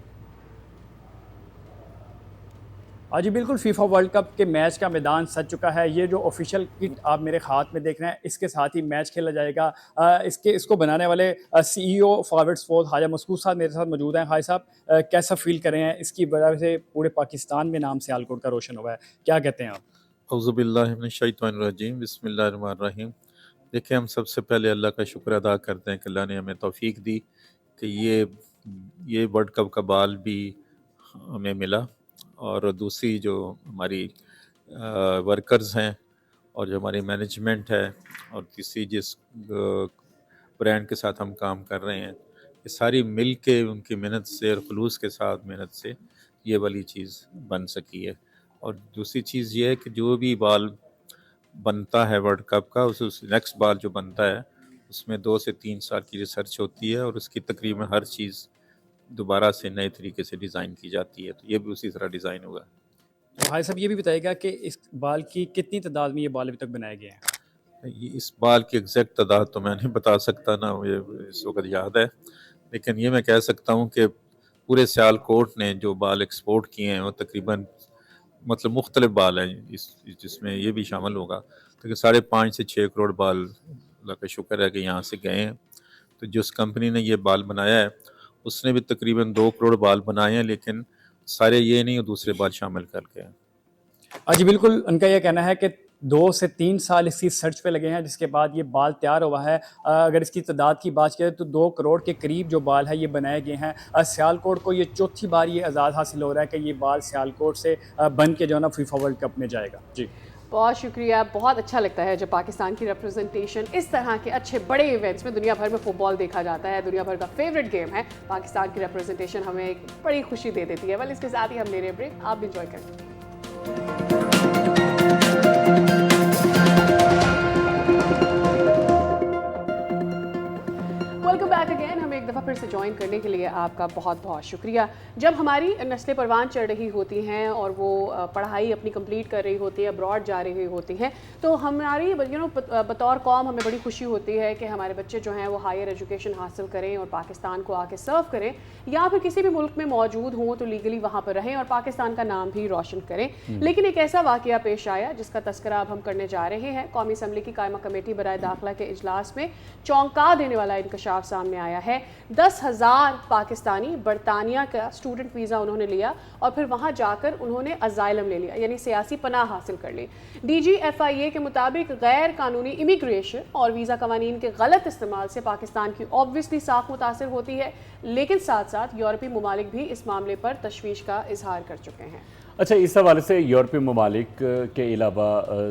S8: हाँ जी, बिल्कुल फीफा वर्ल्ड कप के मैच का मैदान सज चुका है। ये जो ऑफिशियल किट आप मेरे हाथ में देख रहे हैं, इसके साथ ही मैच खेला जाएगा। इसको बनाने वाले CEO forward sport Khwaja Masood sahab मेरे साथ मौजूद हैं। ख्वाजा साहब, कैसा फील कर रहे हैं? इसकी वजह से पूरे पाकिस्तान में नाम सियालकोट का रोशन हुआ है, क्या कहते हैं आप?
S9: औज़ुबिल्लाहिमिनश्शैतानिर्रजीम बिस्मिल्लाहिर्रहमानिर्रहीम। देखिए, हम सबसे पहले अल्लाह का शुक्र अदा करते हैं कि अल्लाह ने हमें तौफीक दी कि ये वर्ल्ड कप का बाल भी हमें मिला। और दूसरी जो हमारी वर्कर्स हैं और जो हमारी मैनेजमेंट है, और तीसरी जिस ब्रांड के साथ हम काम कर रहे हैं, ये सारी मिल के उनकी मेहनत से और खुलूस के साथ मेहनत से ये वाली चीज़ बन सकी है। और दूसरी चीज़ ये है कि जो भी बाल बनता है वर्ल्ड कप का, उस नेक्स्ट बाल जो बनता है उसमें 2 से 3 साल की रिसर्च होती है और उसकी तकरीबन हर चीज़ दोबारा से नए तरीके से डिज़ाइन की जाती है। तो ये भी उसी तरह डिज़ाइन होगा।
S8: भाई साहब ये भी बताइएगा कि इस बाल की कितनी तादाद में ये बाल अभी तक बनाए गए हैं?
S9: इस बाल की एग्जैक्ट तादाद तो मैं नहीं बता सकता ना, मुझे इस वक्त याद है, लेकिन ये मैं कह सकता हूँ कि पूरे सियालकोट ने जो बाल एक्सपोर्ट किए हैं वो तकरीबन, मतलब मुख्तलिफ बाल हैं, जिसमें ये भी शामिल होगा, तो 5.5 से 6 करोड़ बाल अल्लाह का शुक्र है कि यहाँ से गए हैं। तो जिस कंपनी ने ये बाल बनाया है उसने भी तकरीबन 2 करोड़ बाल बनाए हैं, लेकिन सारे ये नहीं, दूसरे बाल शामिल करके हैं।
S8: जी बिल्कुल, उनका ये कहना है कि 2 से 3 साल इसी सर्च पे लगे हैं, जिसके बाद ये बाल तैयार हुआ है। अगर इसकी तादाद की बात करें तो 2 करोड़ के करीब जो बाल है ये बनाए गए हैं। सियालकोट को ये चौथी बार ये एजाज़ हासिल हो रहा है कि ये बाल सियालकोट से बन के जो है ना फीफा वर्ल्ड कप में जाएगा। जी
S2: बहुत शुक्रिया। बहुत अच्छा लगता है जब पाकिस्तान की रिप्रेजेंटेशन इस तरह के अच्छे बड़े इवेंट्स में, दुनिया भर में फुटबॉल देखा जाता है, दुनिया भर का फेवरेट गेम है, पाकिस्तान की रिप्रेजेंटेशन हमें एक बड़ी खुशी दे देती है। वेल, इसके साथ ही हम ले रहे हैं ब्रेक, आप भी इंजॉय करें। Welcome back again. हमें एक दफ़ा फिर से ज्वाइन करने के लिए आपका बहुत बहुत शुक्रिया। जब हमारी नस्लें परवान चढ़ रही होती हैं और वो पढ़ाई अपनी कंप्लीट कर रही होती है, अब्रॉड जा रही होती हैं, तो हमारी बतौर कौम हमें बड़ी खुशी होती है कि हमारे बच्चे जो हैं वो हायर एजुकेशन हासिल करें और पाकिस्तान को आके सर्व करें, या फिर किसी भी मुल्क में मौजूद हों तो लीगली वहाँ पर रहें और पाकिस्तान का नाम भी रोशन करें। लेकिन एक ऐसा वाक़या पेश आया जिसका तस्करा अब हम करने जा रहे हैं। कौमी असम्बली की कायमा कमेटी बराए दाखिला के इजलास में चौंका देने वाला इंकशाफ सामने आया है। 10,000 पाकिस्तानी बरतानिया का स्टूडेंट वीज़ा उन्होंने लिया और फिर वहाँ जाकर उन्होंने अजाइलम ले लिया, यानी सियासी पनाह हासिल कर ली। DGFIA के मुताबिक गैर कानूनी इमिग्रेशन और वीज़ा कवानीन के गलत इस्तेमाल से पाकिस्तान की ऑब्वियसली साख मुतासर होती है, लेकिन साथ साथ यूरोपीय ममालिक भी इस मामले पर तशवीश का इजहार कर चुके हैं।
S1: अच्छा, इस हवाले से यूरोपीय ममालिक के अलावा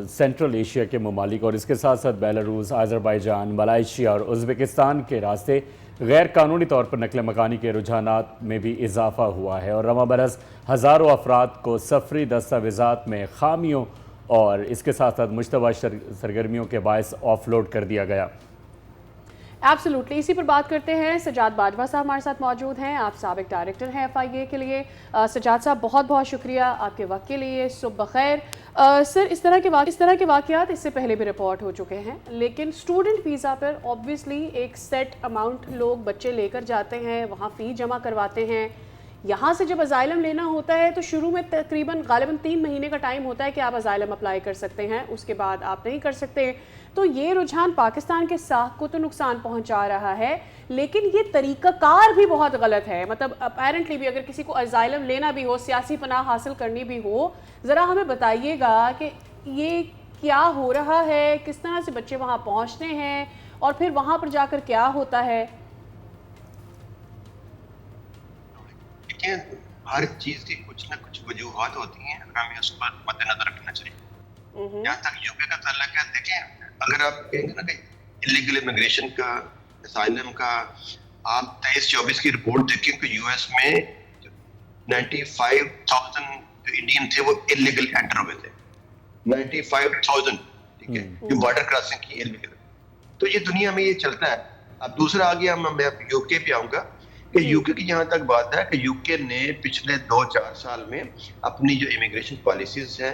S1: सेंट्रल एशिया के ममालिक और इसके साथ साथ बेलारूस, आज़रबाईजान, मलाइशिया और उज़्बेकिस्तान के रास्ते गैर कानूनी तौर पर नकल मकानी के रुझानात में भी इजाफा हुआ है और रवा बरस हज़ारों अफराद को सफरी दस्तावेज़ात में खामियों और इसके साथ साथ मुश्तबा सरगर्मियों के बायस ऑफलोड कर दिया गया।
S2: एब्सोल्युटली, इसी पर बात करते हैं। सजाद बाजवा साहब हमारे साथ मौजूद हैं। आप साबिक डायरेक्टर हैं FIA के लिए। सजाद साहब, बहुत बहुत शुक्रिया आपके वक्त के लिए। सुबह खैर। सर, इस तरह के वाक़यात इससे पहले भी रिपोर्ट हो चुके हैं, लेकिन स्टूडेंट वीज़ा पर ऑब्वियसली एक सेट अमाउंट लोग बच्चे लेकर जाते हैं, वहाँ फ़ी जमा करवाते हैं। यहाँ से जब अजाइलम लेना होता है तो शुरू में तकरीबन गालिबन 3 महीने का टाइम होता है कि आप अजाइलम अप्लाई कर सकते हैं, उसके बाद आप नहीं कर सकते। तो ये रुझान पाकिस्तान के साख को तो नुकसान पहुंचा रहा है, लेकिन ये तरीक़ाकार भी बहुत गलत है। मतलब अपेरेंटली भी अगर किसी को अजाइलम लेना भी हो, सियासी पनाह हासिल करनी भी हो, ज़रा हमें बताइएगा कि ये क्या हो रहा है, किस तरह से बच्चे वहाँ पहुँचते हैं और फिर वहाँ पर जाकर क्या होता है।
S10: हर चीज की कुछ ना कुछ वजूहात होती हैं, हमें उस पर मद्देनजर रखना चाहिए। जहाँ तक यूके का ताल्लुक है, देखें, अगर आप कहेंगे ना कि इलीगल इमिग्रेशन का, असाइलम का, आप 23-24 की रिपोर्ट देखें कि यूएस में 95,000 जो इंडियन थे वो इलीगल एंटर हुए थे। 95,000, ठीक है, जो बॉर्डर क्रॉसिंग की इलीगल। तो ये दुनिया में ये चलता है। अब दूसरा आ गया, मैं यूके पे आऊंगा कि यूके की जहाँ तक बात है कि यूके ने पिछले 2-4 साल में अपनी जो इमिग्रेशन पॉलिसीज हैं,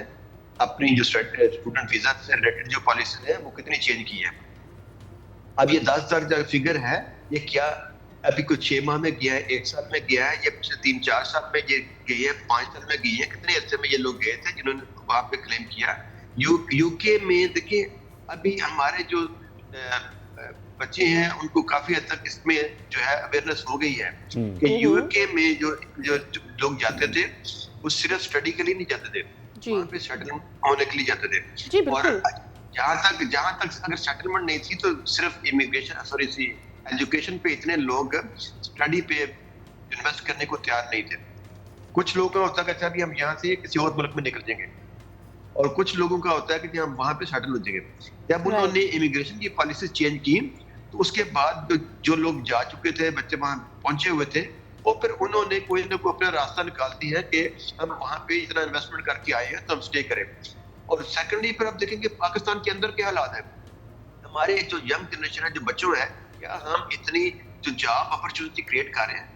S10: अपनी जो स्टूडेंट वीजा से रिलेटेड जो पॉलिसीज हैं, वो कितनी चेंज की है। अब ये 10,000 जो फिगर है, ये क्या अभी कुछ 6 माह में गया है, 1 साल में गया है, ये पिछले 3-4 साल में ये गई है, 5 साल में गई है, कितने अर्से में ये लोग गए थे जिन्होंने वहाँ पे क्लेम किया। यूके में देखिए, अभी हमारे जो बच्चे हैं उनको काफी हद तक इसमें जो है अवेयरनेस हो गई है कि यूके में जो लोग जाते थे वो सिर्फ स्टडी के लिए नहीं जाते थे, वहाँ पे सेटलमेंट होने के लिए जाते थे। और जहाँ तक अगर सेटलमेंट नहीं थी तो सिर्फ एजुकेशन पे इतने लोग स्टडी पे इन्वेस्ट करने को तैयार नहीं थे। कुछ लोगों का होता है कि अभी हम यहाँ से किसी और मुल्क में निकल जाएंगे, और कुछ लोगों का होता है कि हम वहाँ पे सेटल हो जाएंगे। जब उन्होंने इमिग्रेशन की पॉलिसी चेंज की तो उसके बाद जो लोग जा चुके थे, बच्चे वहाँ पहुंचे हुए थे, और फिर उन्होंने कोई ना कोई अपना रास्ता निकाल दिया है कि हम वहाँ पे इतना इन्वेस्टमेंट करके आए हैं तो हम स्टे करें। और सेकेंडली फिर आप देखेंगे पाकिस्तान के अंदर क्या हालात है। हमारे जो यंग जनरेशन है, जो बच्चों है, क्या हम इतनी जो जॉब अपॉर्चुनिटी क्रिएट कर रहे हैं,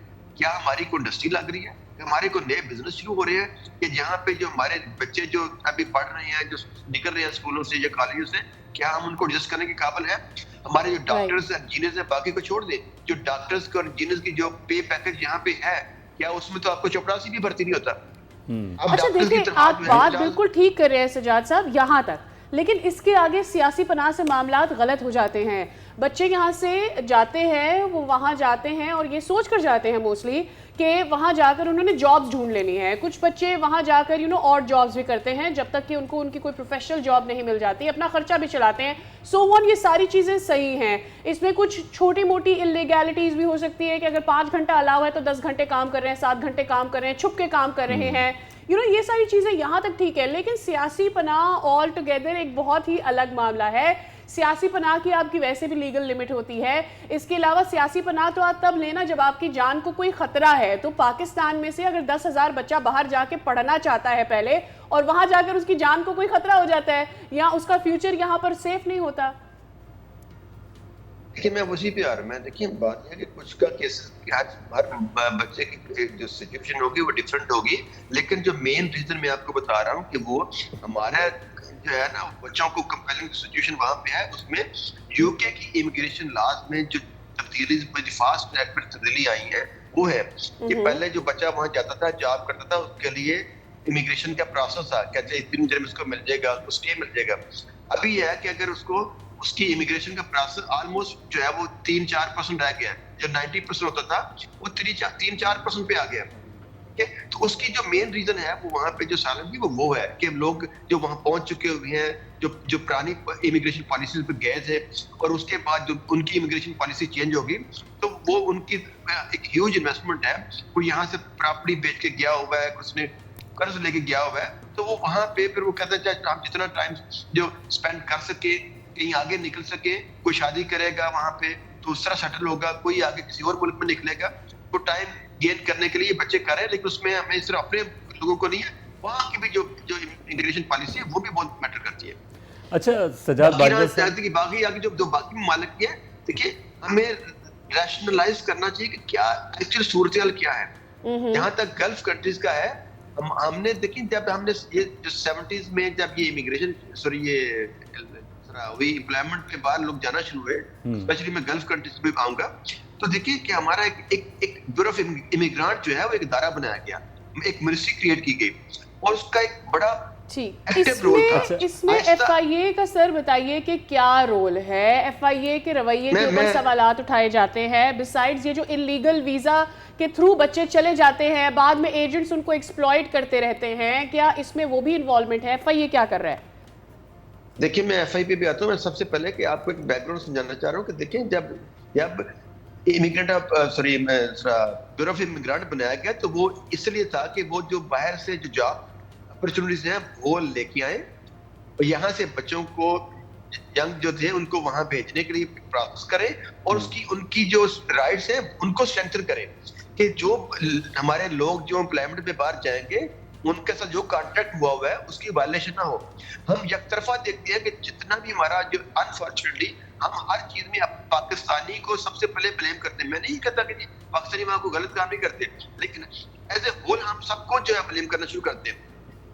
S10: क्या हमारी कोई इंडस्ट्री लग रही है, हमारे को नए बिजनेस शुरू हो रहे हैं कि जहाँ पे जो हमारे बच्चे जो अभी पढ़ रहे हैं, जो निकल रहे हैं स्कूलों से या कॉलेजों से, क्या हम उनको एडजस्ट करने के काबिल हैं? हमारे जो डॉक्टर्स इंजीनियर्स हैं, बाकी को छोड़ दें, जो डॉक्टर्स और इंजीनियर्स की जो पे पैकेज यहाँ पे है, क्या उसमें तो आपको चपरासी भी भर्ती नहीं होता। अब
S2: अच्छा
S10: डॉक्टर्स की
S2: देखिए,
S10: तनख्वाह
S2: आप
S10: जो है,
S2: बात
S10: 50
S2: बिल्कुल ठीक कर रहे हैं सजाद साहब यहाँ तक, लेकिन इसके आगे सियासी पनाह से मामलात गलत हो जाते हैं। बच्चे यहाँ से जाते हैं, वो वहाँ जाते हैं और ये सोच कर जाते हैं मोस्टली कि वहाँ जाकर उन्होंने जॉब्स ढूंढ लेनी है। कुछ बच्चे वहाँ जाकर और जॉब्स भी करते हैं जब तक कि उनको उनकी कोई प्रोफेशनल जॉब नहीं मिल जाती, अपना खर्चा भी चलाते हैं। सो वन, ये सारी चीज़ें सही हैं। इसमें कुछ छोटी मोटी इलीगैलिटीज़ भी हो सकती है कि अगर 5 घंटा अलाव है तो 10 घंटे काम कर रहे हैं, 7 घंटे काम कर रहे हैं, छुप के काम कर रहे हैं, ये सारी चीज़ें यहाँ तक ठीक है। लेकिन सियासी पनाह ऑल टुगेदर एक बहुत ही अलग मामला है। सियासी पनाह की आपकी वैसे भी लीगल लिमिट होती है। इसके अलावा सियासी पनाह तो आप तब लेना जब आपकी जान को कोई खतरा है। तो पाकिस्तान में से अगर 10,000 बच्चा बाहर जाके पढ़ना चाहता है पहले, और वहां जाकर उसकी जान को कोई खतरा हो जाता है या उसका फ्यूचर यहाँ पर सेफ नहीं होता।
S10: देखिए, मैं उसी पे आ रहा हूँ। देखिए, बात है कि कुछ का केसेस हर बच्चे की जो सिचुएशन होगी वो डिफरेंट होगी, लेकिन जो मेन रीजन मैं आपको बता रहा हूँ कि वो हमारा जो है ना, बच्चों को कंपेलिंग सिचुएशन वहां पे है। उसमें यूके की इमिग्रेशन लॉज में जो तब्दीली, फास्ट ट्रैक पर तब्दीली आई है, वो है कि पहले जो बच्चा वहां जाता था, जॉब करता था, उसके लिए इमिग्रेशन का प्रोसेस था, कहते हैं इतनी देर में उसको मिल जाएगा, उसको स्टे मिल जाएगा। अभी है कि अगर उसको उसकी इमिग्रेशन का प्रोसेस ऑलमोस्ट जो है वो 3-4% रह गया। जो 90% होता था वो 3-4% पे आ गया। तो उसकी जो मेन रीजन है वो वहाँ पे जो सालन की वो है कि लोग जो वहाँ पहुंच चुके हुए हैं, जो पुरानी इमिग्रेशन पॉलिसी पे गए थे, और उसके बाद जो उनकी इमिग्रेशन पॉलिसी चेंज होगी, तो वो उनकी एक ह्यूज इन्वेस्टमेंट है। कोई यहाँ से प्रॉपर्टी बेच के गया हुआ है, कुछ ने कर्ज लेके गया हुआ है, तो वो वहाँ पे फिर वो कहता है आप जितना टाइम जो स्पेंड कर सके, कहीं आगे निकल सके, कोई शादी करेगा वहाँ पे, दूसरा सेटल होगा, कोई आगे किसी और मुल्क में निकलेगा, तो टाइम गेन करने के लिए बच्चे कर रहे हैं। लेकिन उसमें हमें सिर्फ अपने लोगों को नहीं है, वहाँ की भी जो इंटीग्रेशन पॉलिसी है वो भी बहुत मैटर करती है।
S1: अच्छा सजाद,
S10: बाकी आगे जो बाकी ममालिक की है, देखिए हमें रैशनलाइज करना चाहिए कि क्या एक्चुअल सूरत क्या है। जहाँ तक गल्फ कंट्रीज का है, हमने देखिए जब हमने ये जो 70s में जब ये इमिग्रेशन एम्प्लॉयमेंट के बाद लोग जाना शुरू हुए, स्पेशली मैं गल्फ कंट्रीज में आऊंगा, तो देखिए कि हमारा एक ब्यूरो ऑफ इमिग्रेंट जो है वो एक इदारा बनाया गया, एक मिनिस्ट्री क्रिएट की गई, और उसका एक बड़ा
S2: इसमें FIA का सर बताइए कि क्या रोल है। FIA के रवैये के ऊपर सवालात उठाए जाते हैं। बिसाइड्स ये जो इलीगल वीजा के थ्रू बच्चे चले जाते हैं, बाद में एजेंट्स उनको एक्सप्लॉइट करते रहते हैं, क्या इसमें वो भी इन्वॉल्वमेंट है? FIA क्या कर रहा है?
S10: देखिए, मैं FIA पे भी आता हूँ। मैं सबसे पहले कि आपको एक बैकग्राउंड समझाना चाह रहा हूँ कि देखिए जब ब्यूरो ऑफ इमिग्रेंट बनाया गया, तो वो इसलिए था कि वो जो बाहर से जो जॉब अपॉर्चुनिटीज हैं वो लेके आए, और यहाँ से बच्चों को, यंग जो थे, उनको वहां भेजने के लिए प्रोसेस करें, और उनकी जो राइट्स हैं उनको स्ट्रेंथन करें कि जो हमारे लोग जो एम्प्लॉयमेंट पे बाहर जाएंगे, उनके साथ जो कॉन्ट्रैक्ट हुआ है उसकी वायलेशन ना हो। हम एक तरफा देखते हैं कि जितना भी हमारा जो अनफॉर्चुनेटली हम हर चीज में पाकिस्तानी को सबसे पहले ब्लेम करते हैं। मैं नहीं कहता कि पाकिस्तानी वहां को गलत काम नहीं करते, लेकिन एज ए होल हम सबको जो है ब्लेम करना शुरू करते हैं।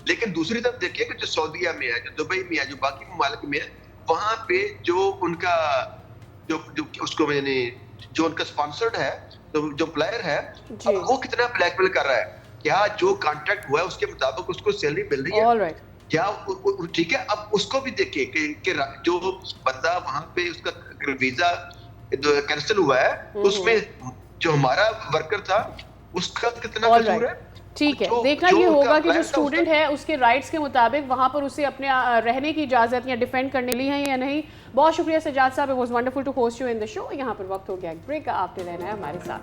S10: लेकिन दूसरी तरफ देखिए कि जो सऊदीया में है, जो दुबई में है, जो बाकी ममालिक में है, वहां पे जो उनका जो उसको मैंने जो उनका स्पॉन्सर्ड है, जो प्लेयर है, वो कितना ब्लैकमेल कर रहा है, क्या जो कॉन्ट्रैक्ट हुआ है उसके मुताबिक उसको सैलरी मिल रही है, क्या ठीक है। अब उसको भी देखिए कि जो बंदा वहां पे उसका वीजा कैंसिल हुआ है, उसमें जो हमारा वर्कर था उसका कितना कसूर है।
S2: ठीक है, देखना ये होगा कि जो स्टूडेंट है उसके राइट्स के मुताबिक वहां पर उसे अपने रहने की इजाजत या डिफेंड करने ली है या नहीं। बहुत शुक्रिया Sajjad sahab, it was wonderful to host you in the show. यहाँ पर वक्त हो गया एक ब्रेक का, आपने रहना है हमारे साथ।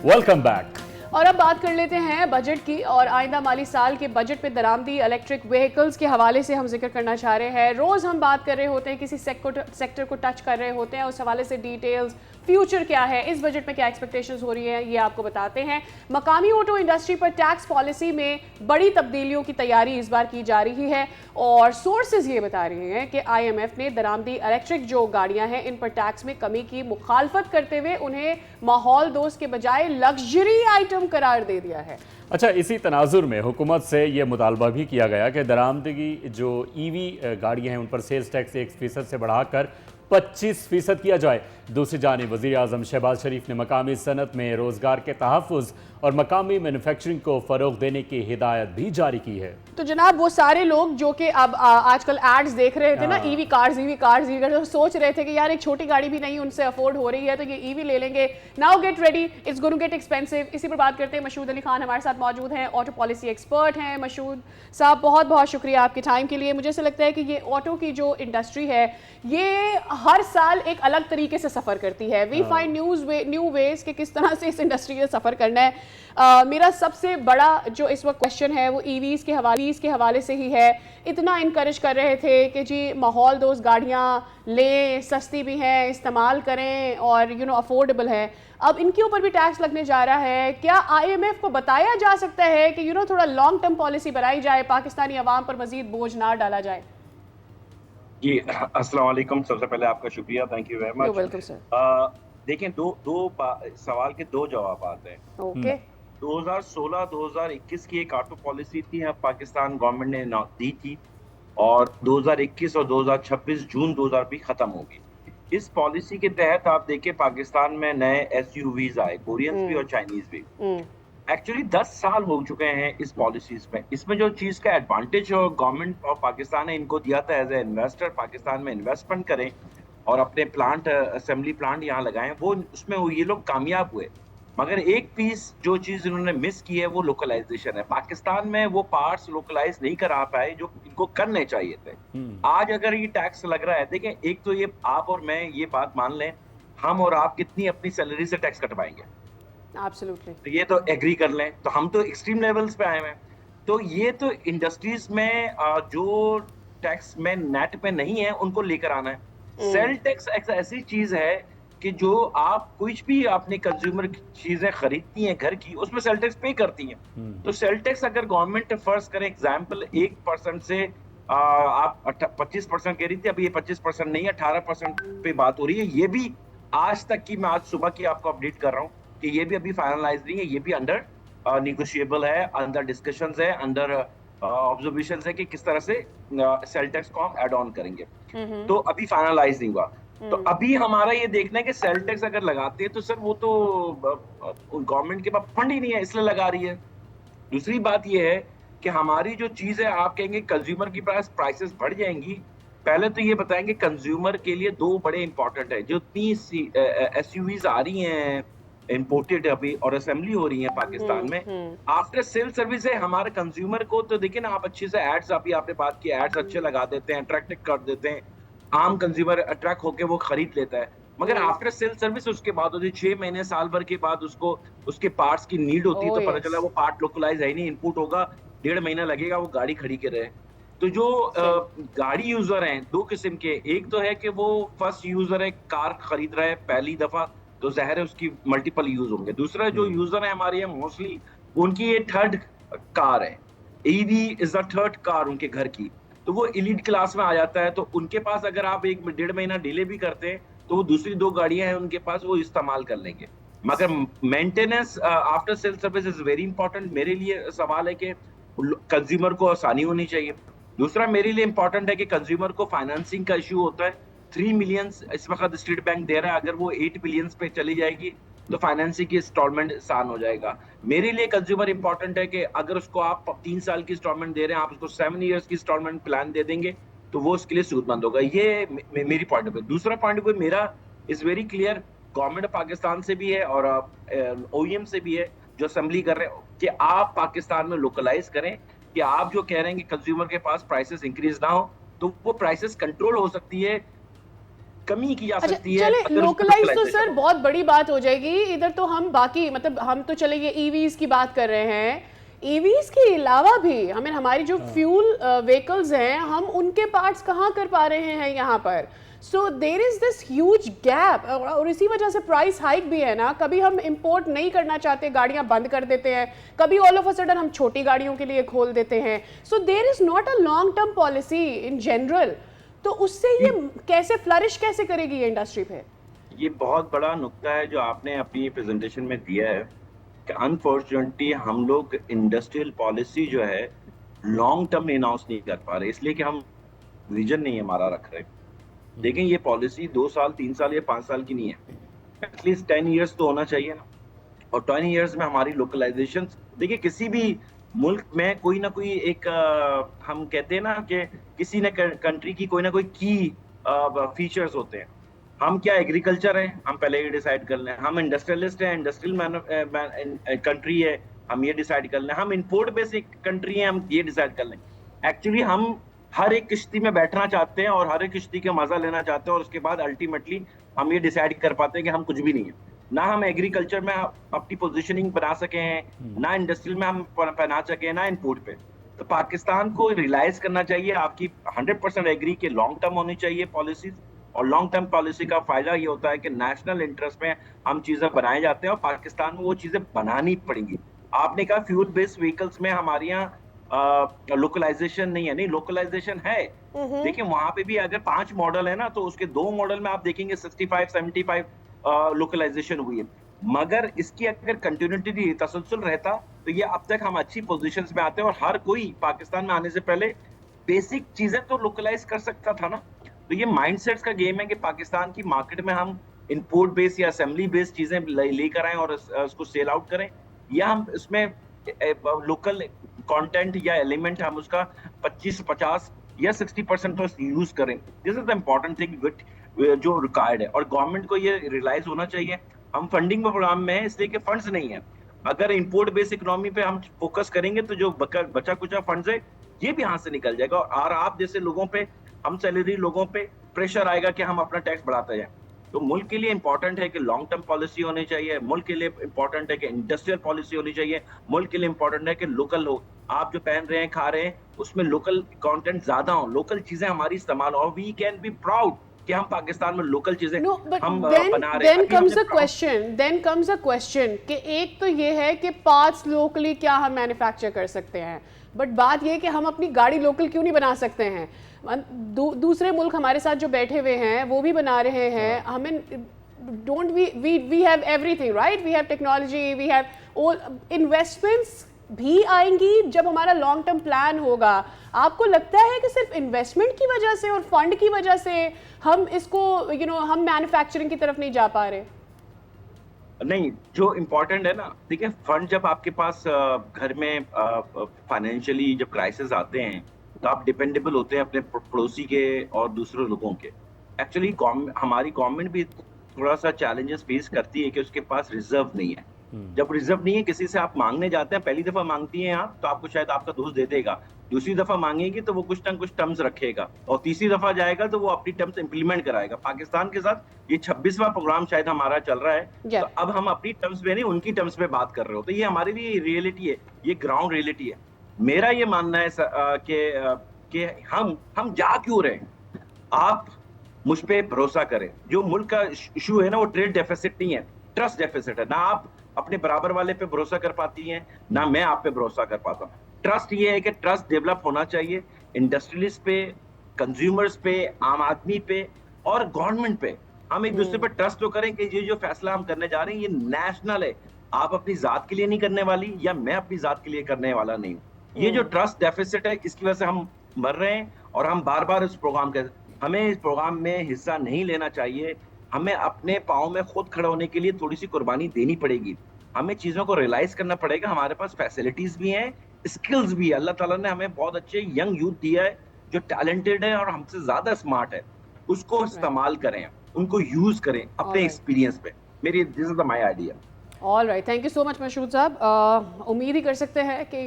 S1: Welcome back.
S2: और अब बात कर लेते हैं बजट की, और आइंदा माली साल के बजट में दरामदी इलेक्ट्रिक व्हीकल्स के हवाले से हम जिक्र करना चाह रहे हैं। रोज़ हम बात कर रहे होते हैं, किसी सेक्टर को टच कर रहे होते हैं, उस हवाले से डिटेल्स, फ्यूचर क्या है, इस बजट में क्या एक्सपेक्टेशंस हो रही हैं, ये आपको बताते हैं। मकामी ऑटो इंडस्ट्री पर टैक्स पॉलिसी में बड़ी तब्दीलियों की तैयारी इस बार की जा रही है, और सोर्सेज ये बता रहे हैं कि IMF ने दरामदी इलेक्ट्रिक जो गाड़ियां हैं इन पर टैक्स में कमी की मुखालफत करते हुए उन्हें माहौल दोस्त के बजाय लग्जरी आइटम करार दे दिया है।
S1: अच्छा, इसी तनाजुर में हुकूमत से ये मुतालबा भी किया गया कि दरामदगी जो EV गाड़ियाँ हैं उन पर सेल्स टैक्स 1% से बढ़ाकर 25% किया जाए। दूसरी जानिब वज़ीर आज़म शहबाज शरीफ ने मकामी सनत में रोज़गार के तहफ़्फ़ुज़ और मकामी मैन्युफैक्चरिंग को फ़रोग़ देने की हिदायत भी जारी की है।
S2: तो जनाब, वो सारे लोग जो कि अब आजकल एड्स देख रहे थे ना, EV कार्स तो सोच रहे थे कि यार एक छोटी गाड़ी भी नहीं उनसे अफोर्ड हो रही है तो ये EV ले लेंगे। Now get ready, it's going to get expensive. इसी पर बात करते हैं। मशहूद अली खान हमारे साथ मौजूद हैं, ऑटो पॉलिसी एक्सपर्ट हैं। मशहूद साहब, बहुत बहुत शुक्रिया आपके टाइम के लिए। मुझे ऐसा लगता है कि ये ऑटो की जो इंडस्ट्री है ये हर साल एक अलग तरीके से सफ़र करती है। वी फाइंड न्यू वेज कि किस तरह से इस इंडस्ट्री से सफ़र करना है। मेरा सबसे बड़ा जो इस वक्त क्वेश्चन है वो EVs के हवाले से ही है। इतना इनकरेज कर रहे थे कि जी माहौल दोस्त गाड़ियाँ लें, सस्ती भी हैं, इस्तेमाल करें और अफोर्डेबल है। अब इनके ऊपर भी टैक्स लगने जा रहा है। क्या IMF को बताया जा सकता है कि थोड़ा लॉन्ग टर्म पॉलिसी बनाई जाए, पाकिस्तानी अवाम पर मजीद बोझ ना डाला जाए?
S11: जी, अस्सलाम वालेकुम। सबसे पहले आपका शुक्रिया, thank you very much.
S2: Welcome sir.
S11: देखें, सवाल के दो जवाब हैं।
S2: ओके।
S11: 2016-2021 की एक ऑटो पॉलिसी थी, पाकिस्तान गवर्नमेंट ने दी थी, और 2021 और 2026 जून 2020 खत्म होगी। इस पॉलिसी के तहत आप देखें पाकिस्तान में नए SUVs आए, कोरियंस भी और चाइनीज भी। एक्चुअली 10 साल हो चुके हैं इस पॉलिसीज में। इसमें जो चीज़ का एडवांटेज गवर्नमेंट ऑफ पाकिस्तान ने इनको दिया था एज ए इन्वेस्टर, पाकिस्तान में इन्वेस्टमेंट करें और अपने प्लांट, असेंबली प्लांट यहाँ लगाएं, वो उसमें ये लोग कामयाब हुए। मगर एक पीस जो चीज़ इन्होंने मिस की है वो लोकलाइजेशन है। पाकिस्तान में वो पार्ट्स लोकलाइज नहीं करा पाए जो इनको करने चाहिए थे। आज अगर ये टैक्स लग रहा है, देखें, एक तो ये आप और मैं ये बात मान लें, हम और आप कितनी अपनी सैलरी से टैक्स कटवाएंगे?
S2: एब्सोल्युटली।
S11: तो ये तो एग्री कर लें, तो हम तो एक्सट्रीम लेवल्स पे आए हैं। तो ये तो इंडस्ट्रीज में जो टैक्स में नेट पे नहीं है उनको लेकर आना है। सेल टैक्स एक ऐसी चीज है कि जो आप कुछ भी अपने कंज्यूमर चीजें खरीदती हैं घर की, उसमें सेल टैक्स पे करती हैं। तो सेल टैक्स अगर गवर्नमेंट फर्ज करें एग्जाम्पल 1% से आप 25% कह रही थी, अभी ये 25% नहीं 18% पे बात हो रही है। ये भी आज तक की, मैं आज सुबह की आपको अपडेट कर रहा हूँ कि ये भी अभी फाइनलाइज नहीं है, ये भी अंडर निगोशिएबल है, अंडर डिस्कशंस है, अंडर ऑब्जर्वेशंस है कि किस तरह से सेल टैक्स को हम ऐड ऑन करेंगे। तो अभी फाइनलाइज नहीं हुआ। तो अभी हमारा ये देखना है कि सेल टैक्स अगर लगाते हैं तो सर वो तो गवर्नमेंट के पास फंड ही नहीं है, इसलिए लगा रही है। दूसरी बात ये है कि हमारी जो चीज है, आप कहेंगे कंज्यूमर की प्राइसेस बढ़ जाएंगी। पहले तो ये बताएंगे कंज्यूमर के लिए दो बड़े इंपॉर्टेंट है। जो इतनी SUVs आ रही हैं इंपोर्टेड अभी और असेंबली हो रही है पाकिस्तान में, आफ्टर सेल सर्विस है हमारे कंज्यूमर को। तो देखिए ना, आप अच्छे से एड्स, अभी आपने बात की, एड्स अच्छे लगा देते हैं, अट्रैक्टिव कर देते हैं, आम कंज्यूमर अट्रैक्ट होकर वो खरीद लेता है। मगर आफ्टर सेल सर्विस उसके बाद होती है 6 महीने साल भर के बाद उसको उसके पार्ट्स की नीड होती है। तो पता चला वो पार्ट लोकलाइज है नहीं, इनपुट होगा, 1.5 महीना लगेगा, वो गाड़ी खड़ी के रहे। तो जो गाड़ी यूजर हैं दो किस्म के, एक तो है कि वो फर्स्ट यूजर है, कार खरीद रहा है पहली दफा, तो ज़ाहिर है उसकी मल्टीपल यूज होंगे। दूसरा जो यूजर है हमारे यहाँ मोस्टली, उनकी ये थर्ड कार है, EV is the third car उनके घर की, तो वो एलीट क्लास में आ जाता है। तो उनके पास अगर आप 1-1.5 महीना डिले भी करते हैं तो वो दूसरी 2 गाड़ियां हैं उनके पास, वो इस्तेमाल कर लेंगे। मगर maintenance after sale service is very important. मेरे लिए सवाल है कि कंज्यूमर को आसानी होनी चाहिए। दूसरा मेरे लिए इंपॉर्टेंट है कि कंज्यूमर को फाइनेंसिंग का इशू होता है। 3 मिलियन इस वक्त स्टेट बैंक दे रहा है, अगर वो 8 बिलियन पे चली जाएगी तो फाइनेंसिंग की इंस्टॉलमेंट आसान हो जाएगा। मेरे लिए कंज्यूमर इंपॉर्टेंट है कि अगर उसको आप 3 साल की इंस्टॉलमेंट दे रहे हैं, आप उसको 7 ईयर्स की इंस्टॉलमेंट प्लान दे देंगे तो वो उसके लिए सूदमंद होगा। ये मेरी पॉइंट ऑफ व्यू। दूसरा पॉइंट ऑफ व्यू मेरा is very clear, government Pakistan से भी है और OEM से भी है जो असेंबली कर रहे हैं, कि आप पाकिस्तान में लोकलाइज करें। कि आप जो कह रहे हैं कि कंज्यूमर के पास प्राइसेस इंक्रीज ना हो, तो वो प्राइसेस कंट्रोल हो सकती है कमी की जा
S2: अच्छा
S11: सकती है
S2: चले,
S11: अगर
S2: लोकलाइज तो
S11: localization
S2: सर
S11: हो।
S2: बहुत बड़ी बात हो जाएगी। इधर तो हम बाकी मतलब हम तो चले ये ईवीज की बात कर रहे हैं, ईवीज के अलावा भी हमें हमारी जो फ्यूल व्हीकल्स हैं हम उनके पार्ट्स कहाँ कर पा रहे हैं यहाँ पर। So there is this huge gap, और इसी वजह से प्राइस हाइक भी है ना। कभी हम इंपोर्ट नहीं करना चाहते, गाड़ियां बंद कर देते हैं, कभी ऑल ऑफ अ सडन हम छोटी गाड़ियों के लिए खोल देते हैं। So there is not a long term policy in general. तो उससे ये कैसे फ्लरिश कैसे करेगी ये इंडस्ट्री पे?
S11: ये बहुत बड़ा नुक्ता है जो आपने अपनी प्रेजेंटेशन में दिया है कि अनफॉर्चुनेटली हम लोग इंडस्ट्रियल पॉलिसी जो है लॉन्ग टर्म में अनाउंस नहीं कर पा रहे, इसलिए कि हम विजन नहीं हमारा रख रहे। लेकिन ये पॉलिसी 2 साल 3 साल या 5 साल की नहीं है, एटलीस्ट 10 ईयर्स तो होना चाहिए ना। और 10 ईयर्स में हमारी लोकलाइजेशन, देखिए किसी भी मुल्क में कोई ना कोई एक हम कहते हैं ना कि किसी न कंट्री की कोई ना कोई की फीचर्स होते हैं। हम क्या एग्रीकल्चर है, हम पहले ये डिसाइड कर लें। हम इंडस्ट्रियलिस्ट हैं, इंडस्ट्रियल कंट्री है, हम ये डिसाइड कर लें। हम इंपोर्ट बेसिक कंट्री है, हम ये डिसाइड कर लें। एक्चुअली हम हर एक किश्ती में बैठना चाहते हैं और हर एक किश्ती का मजा लेना चाहते हैं, और उसके बाद अल्टीमेटली हम ये डिसाइड कर पाते हैं कि हम कुछ भी नहीं है। ना हम एग्रीकल्चर में अपनी पोजीशनिंग बना सके हैं, ना इंडस्ट्रियल में हम बना सके हैं, ना इंपोर्ट पे। तो पाकिस्तान को रियलाइज करना चाहिए, आपकी 100% एग्री के लॉन्ग टर्म होनी चाहिए पॉलिसीज। और लॉन्ग टर्म पॉलिसी का फायदा ये होता है कि नेशनल इंटरेस्ट में हम चीजें बनाए जाते हैं और पाकिस्तान में वो चीजें बनानी पड़ेंगी। आपने कहा फ्यूल बेस्ड व्हीकल्स में हमारे यहाँ लोकलाइजेशन नहीं है, नहीं लोकलाइजेशन है। देखिए वहां पे भी अगर 5 मॉडल है ना, तो उसके 2 मॉडल में आप देखेंगे 65 75 लोकलाइजेशन हुई है। मगर इसकी अगर कंटिन्यूटी तसलसल रहता तो ये अब तक हम अच्छी पोजीशंस में आते हैं, और हर कोई पाकिस्तान में आने से पहले बेसिक चीजें तो लोकलाइज कर सकता था ना। तो ये माइंडसेट्स का गेम है कि पाकिस्तान की मार्केट में हम इंपोर्ट बेस्ड या असेंबली बेस्ड चीजें लेकर आए और उसको सेल आउट करें, या हम इसमें लोकल कंटेंट या एलिमेंट हम उसका 25-50 या 60% तो यूज करें। This is the important thing जो रिक्वायर्ड है, और गवर्नमेंट को ये रियलाइज होना चाहिए। हम फंडिंग प्रोग्राम में है इसलिए कि फंड्स नहीं है। अगर इंपोर्ट बेस्ड इकोनॉमी पे हम फोकस करेंगे तो जो बचा कुचा फंड्स है ये भी हाथ से निकल जाएगा, और आप जैसे लोगों पे, हम सैलरी लोगों पे प्रेशर आएगा कि हम अपना टैक्स बढ़ाते जाएं। तो मुल्क के लिए इंपॉर्टेंट है कि लॉन्ग टर्म पॉलिसी होनी चाहिए, मुल्क के लिए इंपॉर्टेंट है कि इंडस्ट्रियल पॉलिसी होनी चाहिए, मुल्क के लिए इंपॉर्टेंट है कि लोकल हो, आप जो पहन रहे हैं खा रहे हैं उसमें लोकल कंटेंट ज्यादा हो, लोकल चीजें हमारी इस्तेमाल हो। वी कैन बी प्राउड कि हम पाकिस्तान में लोकल चीजें हम बना रहे हैं।
S2: then comes a question कि एक तो ये है कि पार्ट्स लोकली क्या हम मैन्युफैक्चर कर सकते हैं, बट बात ये कि हम अपनी गाड़ी लोकल क्यों नहीं बना सकते हैं। दूसरे मुल्क हमारे साथ जो बैठे हुए हैं वो भी बना रहे हैं। हमें don't we have everything, right? We have technology, we have all investments भी आएंगी जब हमारा लॉन्ग टर्म प्लान होगा। आपको लगता है कि सिर्फ इन्वेस्टमेंट की वजह से और फंड की वजह से हम इसको हम मैन्युफैक्चरिंग की तरफ नहीं जा पा रहे?
S11: नहीं, जो इम्पोर्टेंट है ना, देखिए फंड जब आपके पास घर में फाइनेंशियली जब क्राइसिस आते हैं तो आप डिपेंडेबल होते हैं अपने पड़ोसी के और दूसरे लोगों के। एक्चुअली हमारी गवर्नमेंट भी थोड़ा सा चैलेंजेस फेस करती है कि उसके पास रिजर्व नहीं है। जब रिजर्व नहीं है, किसी से आप मांगने जाते हैं, पहली दफा मांगती हैं आप तो आपको शायद आपका दोस्त दे देगा, दूसरी दफा मांगेगी तो वो कुछ ना कुछ टर्म्स रखेगा, और तीसरी दफा जाएगा तो वो अपनी टर्म्स इंप्लीमेंट कराएगा। पाकिस्तान के साथ ये 26वां प्रोग्राम शायद हमारा चल रहा है, तो अब हम अपनी टर्म्स पे नहीं उनकी टर्म्स पे बात कर रहे हो। तो ये हमारे लिए रियलिटी है, ये ग्राउंड रियलिटी है। मेरा ये मानना है कि हम जा क्यों रहे हैं। आप मुझ पे भरोसा करें, जो मुल्क का इशू है ना वो ट्रेड डेफिसिट नहीं है, ट्रस्ट डेफिसिट है। ना आप अपने बराबर वाले पे भरोसा कर पाती हैं, ना मैं आप पे भरोसा कर पाता हूँ। ट्रस्ट ये है कि ट्रस्ट डेवलप होना चाहिए इंडस्ट्रियलिस्ट पे, कंज्यूमर्स पे, आम आदमी पे और गवर्नमेंट पे। हम एक दूसरे पे ट्रस्ट तो करें कि ये जो फैसला हम करने जा रहे हैं ये नेशनल है, आप अपनी जात के लिए नहीं करने वाली या मैं अपनी जात के लिए करने वाला नहीं हूँ। ये जो ट्रस्ट डेफिसिट है इसकी वजह से हम मर रहे हैं, और हम बार बार इस प्रोग्राम के, हमें इस प्रोग्राम में हिस्सा नहीं लेना चाहिए। हमें अपने पाँव में खुद खड़े होने के लिए थोड़ी सी कुर्बानी देनी पड़ेगी। हमें चीज़ों को रियलाइज करना पड़ेगा। हमारे पास फैसिलिटीज भी हैं, स्किल्स भी है। अल्लाह ताला ने हमें बहुत अच्छे यंग यूथ दिया है जो टैलेंटेड है और हमसे ज़्यादा स्मार्ट है। उसको इस्तेमाल करें, उनको यूज़ करें अपने एक्सपीरियंस पे। मेरी this is the my idea.
S2: All right, thank you so much Mashhood साहब। उम्मीद ही कर सकते हैं कि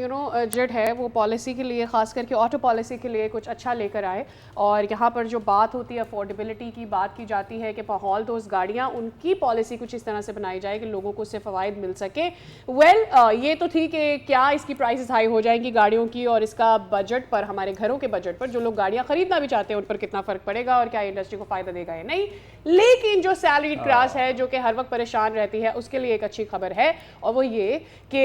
S2: जेड है वो पॉलिसी के लिए, ख़ास करके ऑटो पॉलिसी के लिए कुछ अच्छा लेकर आए। और यहाँ पर जो बात होती है अफोर्डेबिलिटी की, बात की जाती है कि माहौल दोस्त गाड़ियाँ, उनकी पॉलिसी कुछ इस तरह से बनाई जाए कि लोगों को उससे फ़वाइद मिल सके। ये तो ठीक है, क्या इसकी प्राइसेस हाई हो जाएंगी गाड़ियों की और इसका बजट पर, हमारे घरों के बजट पर, जो लोग गाड़ियाँ ख़रीदना भी चाहते हैं उन पर कितना फ़र्क पड़ेगा और क्या इंडस्ट्री को फ़ायदा देगा या नहीं। लेकिन जो सैलरीड क्लास है जो कि हर वक्त परेशान रहती है, उसके लिए एक अच्छी खबर है, और वो ये कि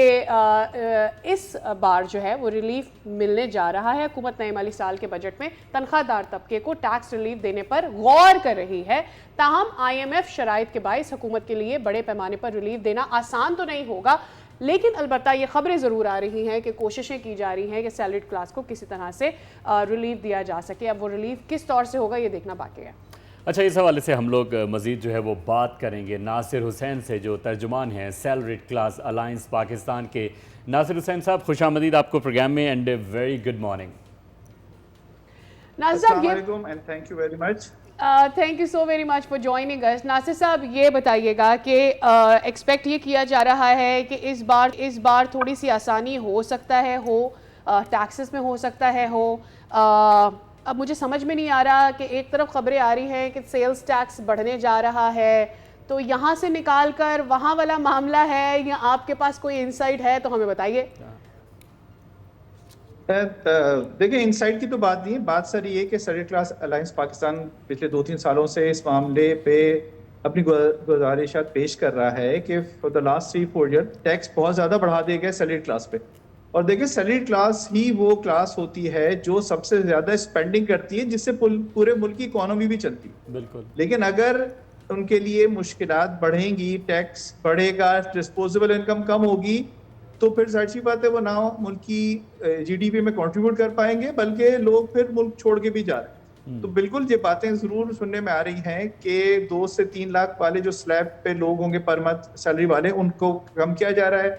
S2: इस बार जो है वो रिलीफ मिलने जा रहा है। हुकूमत नए माली साल के बजट में तनख्वाहदार तबके को टैक्स रिलीफ देने पर गौर कर रही है। ताहम IMF शराइत के बाइस हुकूमत के लिए बड़े पैमाने पर रिलीफ देना आसान तो नहीं होगा, लेकिन अलबत्ता ये खबरें ज़रूर आ रही हैं कि कोशिशें की जा रही हैं कि सैलरीड क्लास को किसी तरह से रिलीफ दिया जा सके। अब वो रिलीफ किस तौर से होगा ये देखना बाकी है।
S1: अच्छा, इस हवाले से हम लोग मज़ीद जो है वो बात करेंगे नासिर हुसैन से, जो तर्जुमान हैं सैलरीड क्लास अलायंस पाकिस्तान के। नासिर हुसैन साहब, खुशामदीद आपको प्रोग्राम में and very good morning.
S2: Nasir sahab,
S12: and thank you very much.
S2: Thank you so very much for joining us. Nasir sahab, ये बताइएगा कि एक्सपेक्ट ये किया जा रहा है कि इस बार थोड़ी सी आसानी हो सकता है, टैक्सेस में हो सकता है, अब मुझे समझ में नहीं आ रहा कि एक तरफ खबरें आ रही हैं कि सेल्स टैक्स बढ़ने जा रहा है, तो यहाँ से निकाल कर वहाँ वाला मामला है, या आपके पास कोई इंसाइट है तो हमें बताइए।
S12: देखिए, इनसाइट की तो बात नहीं है, बात सर ये कि सैलरीड क्लास अलायंस पाकिस्तान पिछले 2-3 सालों से इस मामले पे अपनी गुजारिशात पेश कर रहा है कि for the last 3-4 year tax बहुत ज़्यादा बढ़ा दिया गया सैलरीड क्लास पे। और देखिए, सैलरीड क्लास ही वो क्लास होती है जो सबसे ज़्यादा स्पेंडिंग करती है, जिससे पूरे मुल्क की इकोनॉमी भी चलती है।
S1: बिल्कुल।
S12: लेकिन अगर उनके लिए मुश्किलात बढ़ेंगी, टैक्स बढ़ेगा, डिस्पोजेबल इनकम कम होगी, तो फिर जाहिर सी बात है वो ना मुल्क की GDP में कंट्रीब्यूट कर पाएंगे, बल्कि लोग फिर मुल्क छोड़ के भी जा रहे हैं। तो बिल्कुल ये बातें जरूर सुनने में आ रही हैं कि 2 से 3 लाख वाले जो स्लैब पे लोग होंगे पर मंथ सैलरी वाले, उनको कम किया जा रहा है।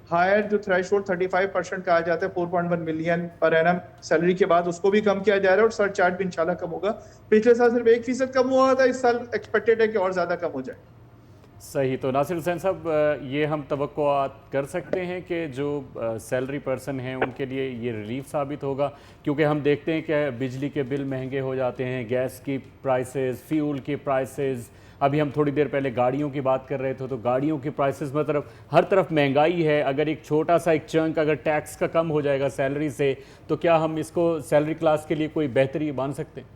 S12: हायर जो थ्रेशोल्ड 35% कहा जाता है, 4.1 मिलियन पर एनम सैलरी के बाद, उसको भी कम किया जा रहा है और सरचार्ज भी इंशाल्लाह कम होगा। पिछले साल सिर्फ 1% कम हुआ था, इस साल एक्सपेक्टेड है कि और ज़्यादा कम हो जाए।
S1: सही। तो नासिर हुसैन साहब, ये हम तवक्कुआत कर सकते हैं कि जो सैलरी पर्सन हैं उनके लिए ये रिलीफ साबित होगा, क्योंकि हम देखते हैं कि बिजली के बिल महंगे हो जाते हैं, गैस की प्राइसेस, फ्यूल की प्राइसेस, अभी हम थोड़ी देर पहले गाड़ियों की बात कर रहे थे, तो गाड़ियों की प्राइसेस मतलब हर तरफ महंगाई है। अगर एक छोटा सा एक चंक अगर टैक्स का कम हो जाएगा सैलरी से, तो क्या हम इसको सैलरी क्लास के लिए कोई बेहतरी मान सकते हैं?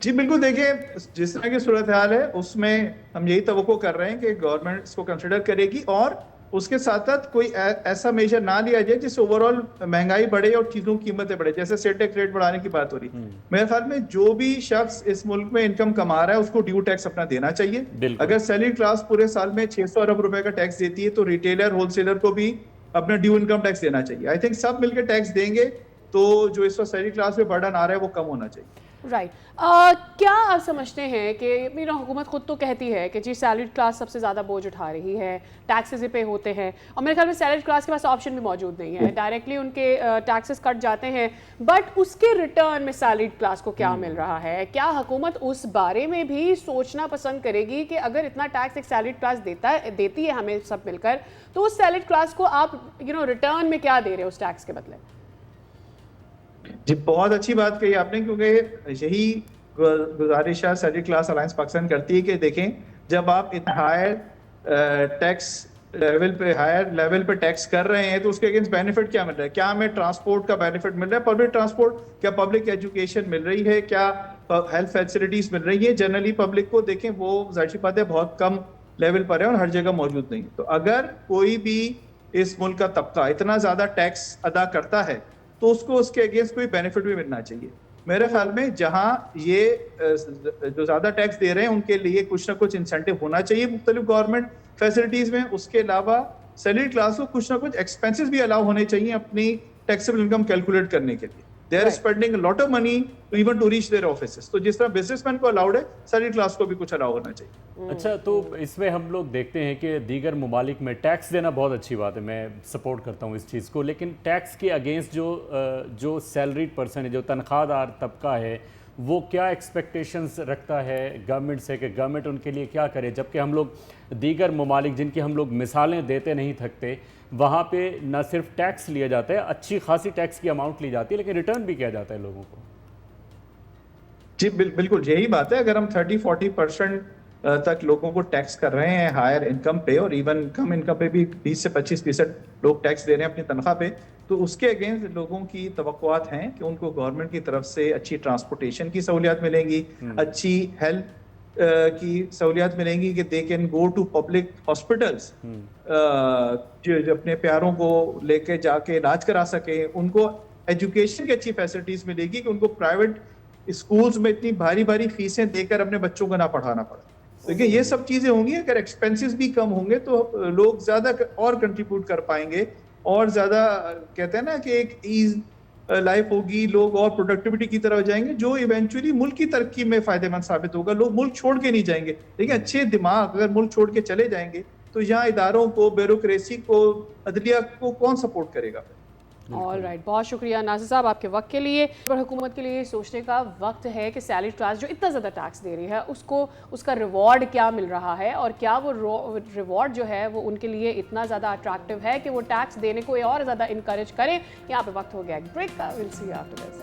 S12: जी बिल्कुल, देखिए जिस तरह की सूरत हाल है उसमें हम यही तवक्को कर रहे हैं कि गवर्नमेंट इसको कंसिडर करेगी और उसके साथ साथ कोई ऐसा मेजर ना लिया जाए जिससे ओवरऑल महंगाई बढ़े और चीजों की कीमतें बढ़े। जैसे सेल टैक्स रेट बढ़ाने की बात हो रही, मेरे ख्याल में जो भी शख्स इस मुल्क में इनकम कमा रहा है उसको ड्यू टैक्स अपना देना चाहिए। अगर सैलरी क्लास पूरे साल में 600 अरब रुपए का टैक्स देती है, तो रिटेलर होलसेलर को भी अपना ड्यू इनकम टैक्स देना चाहिए। आई थिंक सब मिलकर टैक्स देंगे तो जो इस वक्त सैलरी क्लास में बर्डन आ रहा है वो कम होना चाहिए।
S2: राइट। क्या आप समझते हैं कि मेरा हुकूमत खुद तो कहती है कि जी सैलरीड क्लास सबसे ज़्यादा बोझ उठा रही है, टैक्सेस पे होते हैं, और मेरे ख्याल में सैलरीड क्लास के पास ऑप्शन भी मौजूद नहीं है, डायरेक्टली उनके टैक्सेस कट जाते हैं, बट उसके रिटर्न में सैलरीड क्लास को क्या मिल रहा है? क्या हुकूमत उस बारे में भी सोचना पसंद करेगी कि अगर इतना टैक्स एक सैलरीड क्लास देती है हमें सब मिलकर, तो उस सैलरीड क्लास को आप रिटर्न में क्या दे रहे हो उस टैक्स के बदले?
S12: जी बहुत अच्छी बात कही आपने, क्योंकि यही गुजारिश सैलरी क्लास अलायंस पाकिस्तान करती है कि देखें, जब आप इतना हायर टैक्स हायर लेवल पे टैक्स कर रहे हैं तो उसके अगेंस्ट बेनिफिट क्या मिल रहा है? क्या हमें ट्रांसपोर्ट का बेनिफिट मिल रहा है, पब्लिक ट्रांसपोर्ट, क्या पब्लिक एजुकेशन मिल रही है, क्या हेल्थ फैसिलिटीज मिल रही है? जनरली पब्लिक को देखें वो जाहिर सी बात है बहुत कम लेवल पर है और हर जगह मौजूद नहीं। तो अगर कोई भी इस मुल्क का तबका इतना ज्यादा टैक्स अदा करता है तो उसको उसके अगेंस्ट कोई बेनिफिट भी मिलना चाहिए। मेरे ख्याल में जहां ये जो ज्यादा टैक्स दे रहे हैं उनके लिए कुछ ना कुछ इंसेंटिव होना चाहिए मुख्तलिफ गवर्नमेंट फैसिलिटीज में। उसके अलावा सैलरी क्लास को कुछ ना कुछ एक्सपेंसेस भी अलाउ होने चाहिए अपनी टैक्सेबल इनकम कैलकुलेट करने के लिए। They are spending lot of money even to reach their offices, तो जिस तरह बिजनेसमैन को अलाउड है सैलरी क्लास को भी कुछ अलाउ होना चाहिए।
S1: अच्छा, तो इसमें हम लोग देखते हैं कि दीगर ममालिक में टैक्स देना बहुत अच्छी बात है, मैं सपोर्ट करता हूँ इस चीज़ को, लेकिन टैक्स के अगेंस्ट जो सैलरीड पर्सन है, जो तनख्वाहदार तबका है, वो क्या एक्सपेक्टेशंस रखता है गवर्नमेंट से कि गवर्नमेंट उनके लिए क्या करे, जबकि हम लोग दीगर ममालिक जिनकी हम लोग मिसालें देते नहीं थकते, वहाँ पे न सिर्फ टैक्स लिया जाता है, अच्छी खासी टैक्स की अमाउंट ली जाती है, लेकिन रिटर्न भी किया जाता है लोगों को।
S12: जी बिल्कुल यही बात है। अगर हम 30-40% तक लोगों को टैक्स कर रहे हैं हायर इनकम पे, और इवन कम इनकम पे भी 20 से 25% लोग टैक्स दे रहे हैं अपनी तनख्वाह पे, तो उसके अगेंस्ट लोगों की तवक्कुआत हैं कि उनको गवर्नमेंट की तरफ से अच्छी ट्रांसपोर्टेशन की सहूलियात मिलेंगी, अच्छी हेल्थ की सहूलियात मिलेंगी, कि they can go to public hospitals, जो अपने प्यारों को लेके जाके इलाज करा सके, उनको एजुकेशन की अच्छी फैसिलिटीज मिलेगी कि उनको प्राइवेट स्कूल्स में इतनी भारी भारी फीसें देकर अपने बच्चों को ना पढ़ाना पड़े। देखिए ये सब चीजें होंगी, अगर एक्सपेंसेस भी कम होंगे तो लोग ज्यादा और कंट्रीब्यूट कर पाएंगे, और ज्यादा कहते हैं ना कि एक ईज लाइफ होगी, लोग और प्रोडक्टिविटी की तरफ जाएंगे, जो इवेंचुअली मुल्क की तरक्की में फायदेमंद साबित होगा। लोग मुल्क छोड़ के नहीं जाएंगे। देखिए अच्छे दिमाग अगर मुल्क छोड़ के चले जाएंगे तो यहाँ इदारों को, ब्यूरोक्रेसी को, अदलिया को कौन सपोर्ट करेगा?
S2: ऑल राइट, बहुत शुक्रिया नासिर साहब आपके वक्त के लिए। पर हुकूमत के लिए सोचने का वक्त है कि सैलरी क्लास जो इतना ज़्यादा टैक्स दे रही है उसको उसका रिवॉर्ड क्या मिल रहा है, और क्या वो रिवॉर्ड जो है वो उनके लिए इतना ज़्यादा अट्रैक्टिव है कि वो टैक्स देने को और ज़्यादा इनकरेज करें। यहाँ पे वक्त हो गया ब्रेक का। Will see you after this.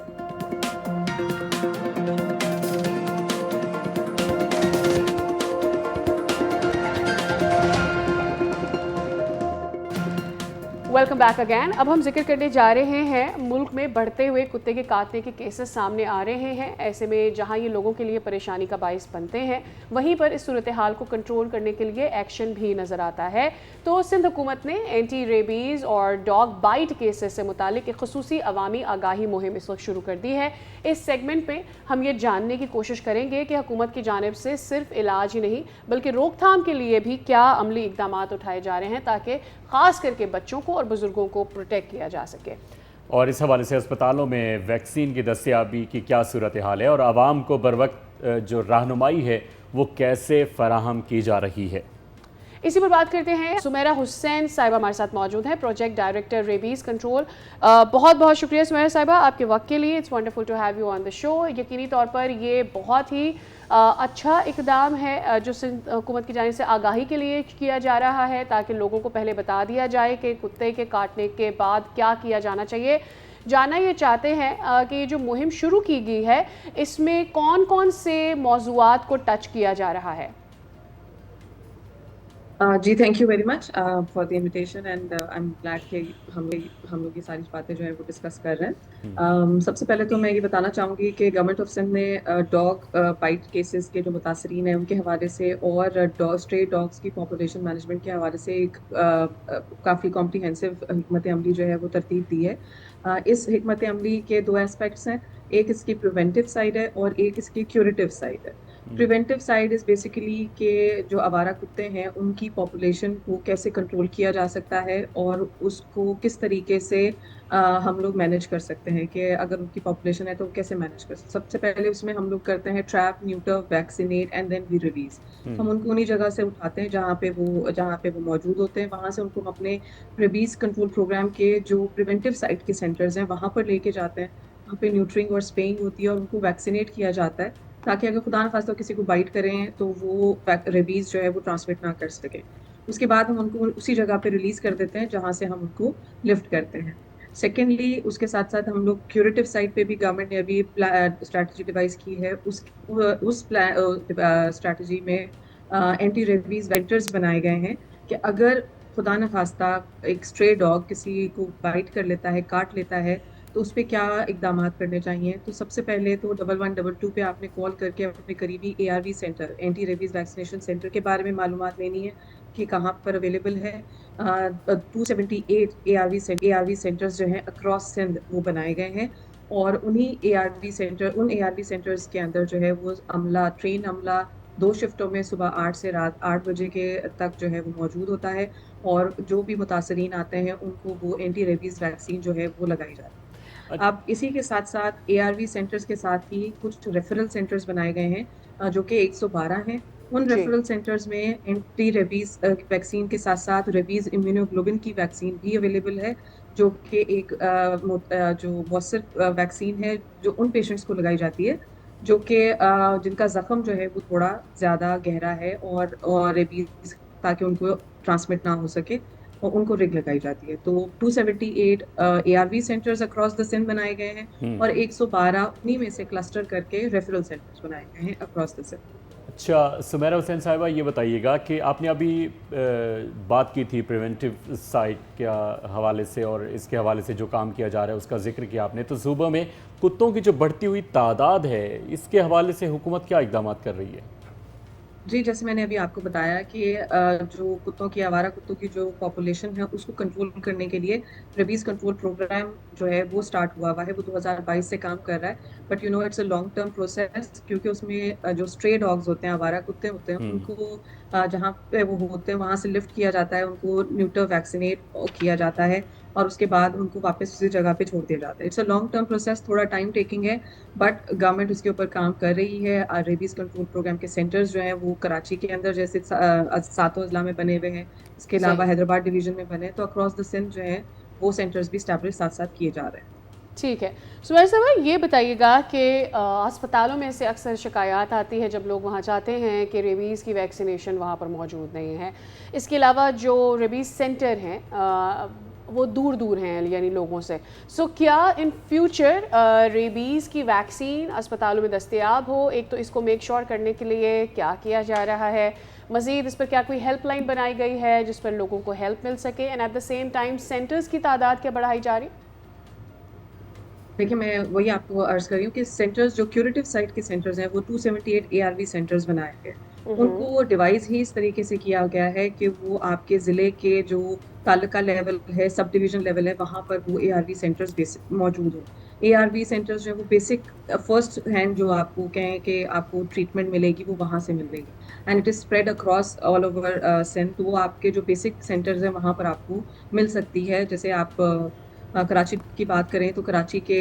S2: Welcome back again. अब हम जिक्र करने जा रहे हैं मुल्क में बढ़ते हुए कुत्ते के काटने के केसेस सामने आ रहे हैं। ऐसे में जहां ये लोगों के लिए परेशानी का बाइस बनते हैं, वहीं पर इस सूरत हाल को कंट्रोल करने के लिए एक्शन भी नज़र आता है। तो सिंध हुकूमत ने एंटी रेबीज़ और डॉग बाइट केसेस से मुतालिक एक खुसूसी अवामी आगाही मुहिम इस वक्त शुरू कर दी है। इस सेगमेंट में हम ये जानने की कोशिश करेंगे कि हुकूमत की जानिब से सिर्फ इलाज ही नहीं बल्कि रोकथाम के लिए भी क्या अमली इकदाम उठाए जा रहे हैं ताकि ख़ास करके बच्चों को और बुजुर्गों को प्रोटेक्ट किया जा सके।
S1: और इस हवाले से अस्पतालों में वैक्सीन की दस्तयाबी की क्या सूरत हाल है और आवाम को बर वक्त जो रहनुमाई है वो कैसे फराहम की जा रही है।
S2: इसी पर बात करते हैं। सुमेरा हुसैन साहिबा हमारे साथ मौजूद हैं, प्रोजेक्ट डायरेक्टर रेबीज़ कंट्रोल। बहुत बहुत शुक्रिया सुमेरा साहिबा आपके वक्त के लिए। It's wonderful to have you on the show. यकीनी तौर पर ये बहुत ही अच्छा इकदाम है जो सिंध हुकूमत की जानिब से आगाही के लिए किया जा रहा है, ताकि लोगों को पहले बता दिया जाए कि कुत्ते के काटने के बाद क्या किया जाना चाहिए। जानना ये चाहते हैं कि जो मुहिम शुरू की गई है इसमें कौन कौन से मौज़ूआत को टच किया जा रहा है।
S13: जी thank you very much for the invitation and I am glad कि हम लोग ये सारी बातें जो है वो डिस्कस कर रहे हैं। सबसे पहले तो मैं ये बताना चाहूँगी कि गवर्नमेंट ऑफ सिंध ने डॉग बाइट केसेस के जो मुतासरीन हैं उनके हवाले से और स्ट्रे डॉग्स की पॉपुलेशन मैनेजमेंट के हवाले से एक काफ़ी कॉम्प्रीहेंसिव हिकमत अमली जो है वो तरतीब दी है। इस हिकमत अमली के दो एस्पेक्ट्स हैं, एक इसकी प्रिवेंटिव साइड है और एक इसकी क्यूरेटिव साइड है। प्रिवेंटिव साइड इज़ बेसिकली कि जो आवारा कुत्ते हैं उनकी पॉपुलेशन को कैसे कंट्रोल किया जा सकता है और उसको किस तरीके से हम लोग मैनेज कर सकते हैं कि अगर उनकी पॉपुलेशन है तो कैसे मैनेज कर सकते। सबसे पहले उसमें हम लोग करते हैं trap, neuter, vaccinate and then we release. हम उनको उन्हीं जगह से उठाते हैं जहाँ पे वो मौजूद होते हैं, वहाँ से उनको अपने रेबीज कंट्रोल प्रोग्राम के जो प्रिवेंटिव साइड के सेंटर्स हैं वहाँ पर लेके जाते हैं। वहाँ पे न्यूट्रिंग और स्पेइंग होती है और उनको वैक्सीनेट किया जाता है ताकि अगर खुदा न खास्ता किसी को बाइट करें तो वो रेबीज़ जो है वो ट्रांसमिट ना कर सके। उसके बाद हम उनको उसी जगह पे रिलीज़ कर देते हैं जहाँ से हम उनको लिफ्ट करते हैं। सेकेंडली उसके साथ साथ हम लोग क्यूरेटिव साइड पे भी गवर्नमेंट ने अभी स्ट्रैटेजी डिवाइस की है। उस स्ट्रैटेजी में एंटी रेबीज़ वेक्टर्स बनाए गए हैं कि अगर खुदा न खास्ता एक स्ट्रे डॉग किसी को बाइट कर लेता है, काट लेता है, तो उस पर क्या इकदाम करने चाहिए। तो सबसे पहले तो 1122 पे आपने कॉल करके अपने करीबी ARV centre, anti rabies vaccination centre के बारे में मालूमात लेनी है कि कहाँ पर अवेलेबल है। 278 ARV सेंटर्स जो हैं अक्रॉस सिंध वो बनाए गए हैं और उन ARV सेंटर्स के अंदर जो है वो अमला, ट्रेन अमला 2 शिफ्टों में सुबह 8 से रात 8 बजे के तक जो है वो मौजूद होता है और जो भी मुतासरीन आते हैं उनको वो एंटी रेबीज़ वैक्सीन जो है वो लगाई जाती है। अब इसी के साथ साथ ARV सेंटर्स के साथ ही कुछ रेफरल सेंटर्स बनाए गए हैं जो कि 112 हैं। उन रेफरल सेंटर्स में एंटी रेबीज़ वैक्सीन के साथ साथ रेबीज़ इम्यूनोग्लोबिन की वैक्सीन भी अवेलेबल है जो कि एक जो मौसर वैक्सीन है जो उन पेशेंट्स को लगाई जाती है जो कि जिनका ज़ख्म जो है वो थोड़ा ज़्यादा गहरा है और रेबीज़ ताकि उनको ट्रांसमिट ना हो सके और उनको रिग लगाई जाती है। तो 278 ARV centres across the Sindh बनाए गए हैं और 112 उन्हीं में से क्लस्टर करके रेफरल सेंटर्स बनाए गए हैं अक्रॉस द सिंध।
S1: अच्छा, सुमेरा हुसैन साहिबा, ये बताइएगा कि आपने अभी बात की थी प्रिवेंटिव साइट के हवाले से और इसके हवाले से जो काम किया जा रहा है उसका जिक्र किया आपने, तो सूबे में कुत्तों की जो बढ़ती हुई तादाद है इसके हवाले से हुकूमत क्या इकदाम कर रही है?
S13: जी, जैसे मैंने अभी आपको बताया कि जो कुत्तों की आवारा कुत्तों की जो पॉपुलेशन है उसको कंट्रोल करने के लिए रेबीज़ कंट्रोल प्रोग्राम जो है वो स्टार्ट हुआ है, वो 2022 से काम कर रहा है। But you know it's a long term process, क्योंकि उसमें जो स्ट्रे डॉग्स होते हैं, आवारा कुत्ते होते हैं, उनको जहाँ पे वो होते हैं वहाँ से लिफ्ट किया जाता है, उनको न्यूटर वैक्सीनेट किया जाता है और उसके बाद उनको वापस उसी जगह पे छोड़ दिया जाता है। It's a long term process, थोड़ा टाइम टेकिंग है, बट गवर्नमेंट उसके ऊपर काम कर रही है। रेबीज़ कंट्रोल प्रोग्राम के सेंटर्स जो हैं वो कराची के अंदर जैसे सातों अजला में बने हुए हैं, इसके अलावा
S2: सही।
S13: हैदराबाद डिवीजन में बने, तो अक्रॉस द सिंध जो है वो सेंटर्स भी स्टैब्लिश साथ-साथ किए जा रहे हैं।
S2: ठीक है। सुमेरा साहिबा, ये बताइएगा कि अस्पतालों में से अक्सर शिकायत आती है जब लोग वहाँ जाते हैं कि रेबीज़ की वैक्सीनेशन वहाँ पर मौजूद नहीं है। इसके अलावा जो रेबीज़ सेंटर हैं वो दूर दूर हैं यानी लोगों से। सो क्या इन फ्यूचर रेबीज़ की वैक्सीन अस्पतालों में दस्तयाब हो? एक तो इसको मेक श्योर करने के लिए क्या किया जा रहा है? मज़ीद इस पर क्या कोई हेल्पलाइन बनाई गई है जिस पर लोगों को हेल्प मिल सके? And at the same time centres की तादाद क्या बढ़ाई जा रही?
S13: देखिए, मैं वही आपको अर्ज़ कर रही हूँ कि सेंटर्स जो क्यूरेटिव साइट के सेंटर्स हैं वो 278 ARV सेंटर्स बनाए गए। उनको डिवाइस ही इस तरीके से किया गया है कि वो आपके ज़िले के जो तालुका लेवल है, सब डिवीज़न लेवल है, वहाँ पर वो ARV सेंटर्स मौजूद हों। ARV सेंटर्स जो है वो बेसिक फर्स्ट हैंड जो आपको कहें कि आपको ट्रीटमेंट मिलेगी वो वहाँ से मिलेगी and it is spread across all over Sindh. तो वो आपके जो बेसिक सेंटर्स हैं वहाँ पर आपको मिल सकती है। जैसे आप कराची की बात करें तो कराची के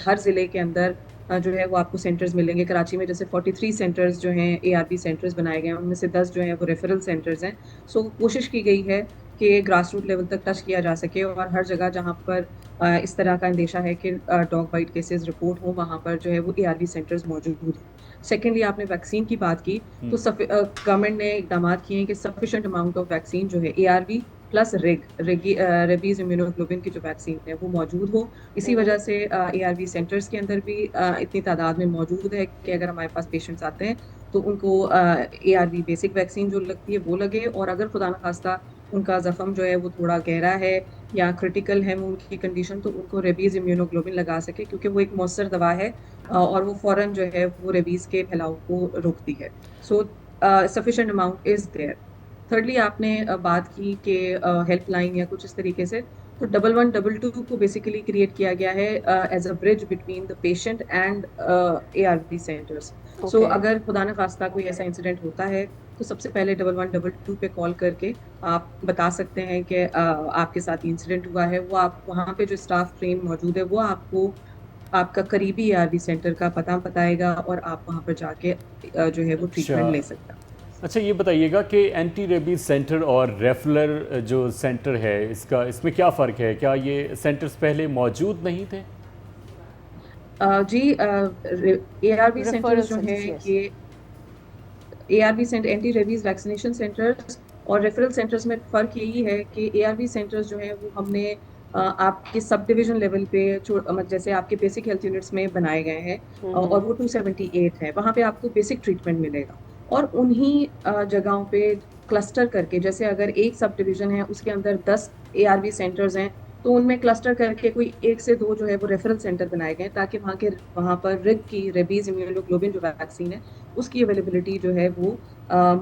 S13: हर ज़िले के अंदर जो है वो आपको सेंटर्स मिलेंगे। कराची में जैसे 43 सेंटर्स जो हैं ARV सेंटर्स बनाए गए हैं, उनमें से 10 जो हैं वो रेफरल सेंटर्स हैं। सो कोशिश की गई है कि ग्रास रूट लेवल तक टच किया जा सके और हर जगह जहाँ पर इस तरह का अंदेशा है कि डॉग बाइट केसेस रिपोर्ट हो, वहाँ पर जो है वो ARV सेंटर्स मौजूद हैं। सेकेंडली, आपने वैक्सीन की बात की तो गवर्नमेंट ने इकदाम किए हैं कि सफिशिएंट अमाउंट ऑफ वैक्सीन जो है ARV प्लस रेबीज इम्यूनोग्लोबिन की जो वैक्सीन है वो मौजूद हो। इसी वजह से ARV सेंटर्स के अंदर भी इतनी तादाद में मौजूद है कि अगर हमारे पास पेशेंट्स आते हैं तो उनको ARV बेसिक वैक्सीन जो लगती है वो लगे, और अगर खुदा न खास्ता उनका ज़ख्म जो है वो थोड़ा गहरा है या क्रिटिकल है उनकी कंडीशन, तो उनको रेबीज़ इम्यूनोग्लोबिन लगा सके, क्योंकि वो एक मौसर दवा है और वो फ़ौरन जो है वो रेबीज़ के फैलाव को रोकती है। So sufficient amount is there. Thirdly, आपने बात की कि हेल्पलाइन या कुछ इस तरीके से, तो 1122 को बेसिकली क्रिएट किया गया है as a bridge between the patient and ARV centres. So अगर खुदा न खास्ता कोई ऐसा इंसिडेंट होता है तो सबसे पहले 1122 पे कॉल करके आप बता सकते हैं कि आपके साथ इंसिडेंट हुआ है। वो आप वहाँ पे जो स्टाफ ट्रेन मौजूद है वो आपको आपका करीबी ARV सेंटर का पता बताएगा और आप वहाँ पर जाके जो है वो ट्रीटमेंट ले सकते हैं।
S1: अच्छा, ये बताइएगा कि एंटी रेबीज सेंटर और रेफलर जो सेंटर है इसमें क्या फ़र्क है? क्या ये सेंटर्स पहले मौजूद नहीं थे?
S13: जी, ARV सेंटर्स जो हैं ये ARV centre anti rabies vaccination centres और रेफरल सेंटर्स में फ़र्क यही है कि ARV सेंटर्स जो हैं वो हमने आपके सब डिवीज़न लेवल पे जैसे आपके बेसिक हेल्थ यूनिट्स में बनाए गए हैं और वो 278 है। वहाँ पे आपको बेसिक ट्रीटमेंट मिलेगा और उन्हीं जगहों पे क्लस्टर करके, जैसे अगर एक सब डिवीज़न है उसके अंदर 10 ARV सेंटर्स हैं तो उनमें क्लस्टर करके कोई 1 से 2 जो है वो रेफरल सेंटर बनाए गए ताकि वहाँ पर रेबीज़ इम्यूनोग्लोबिन जो वैक्सीन है उसकी अवेलेबिलिटी जो है वो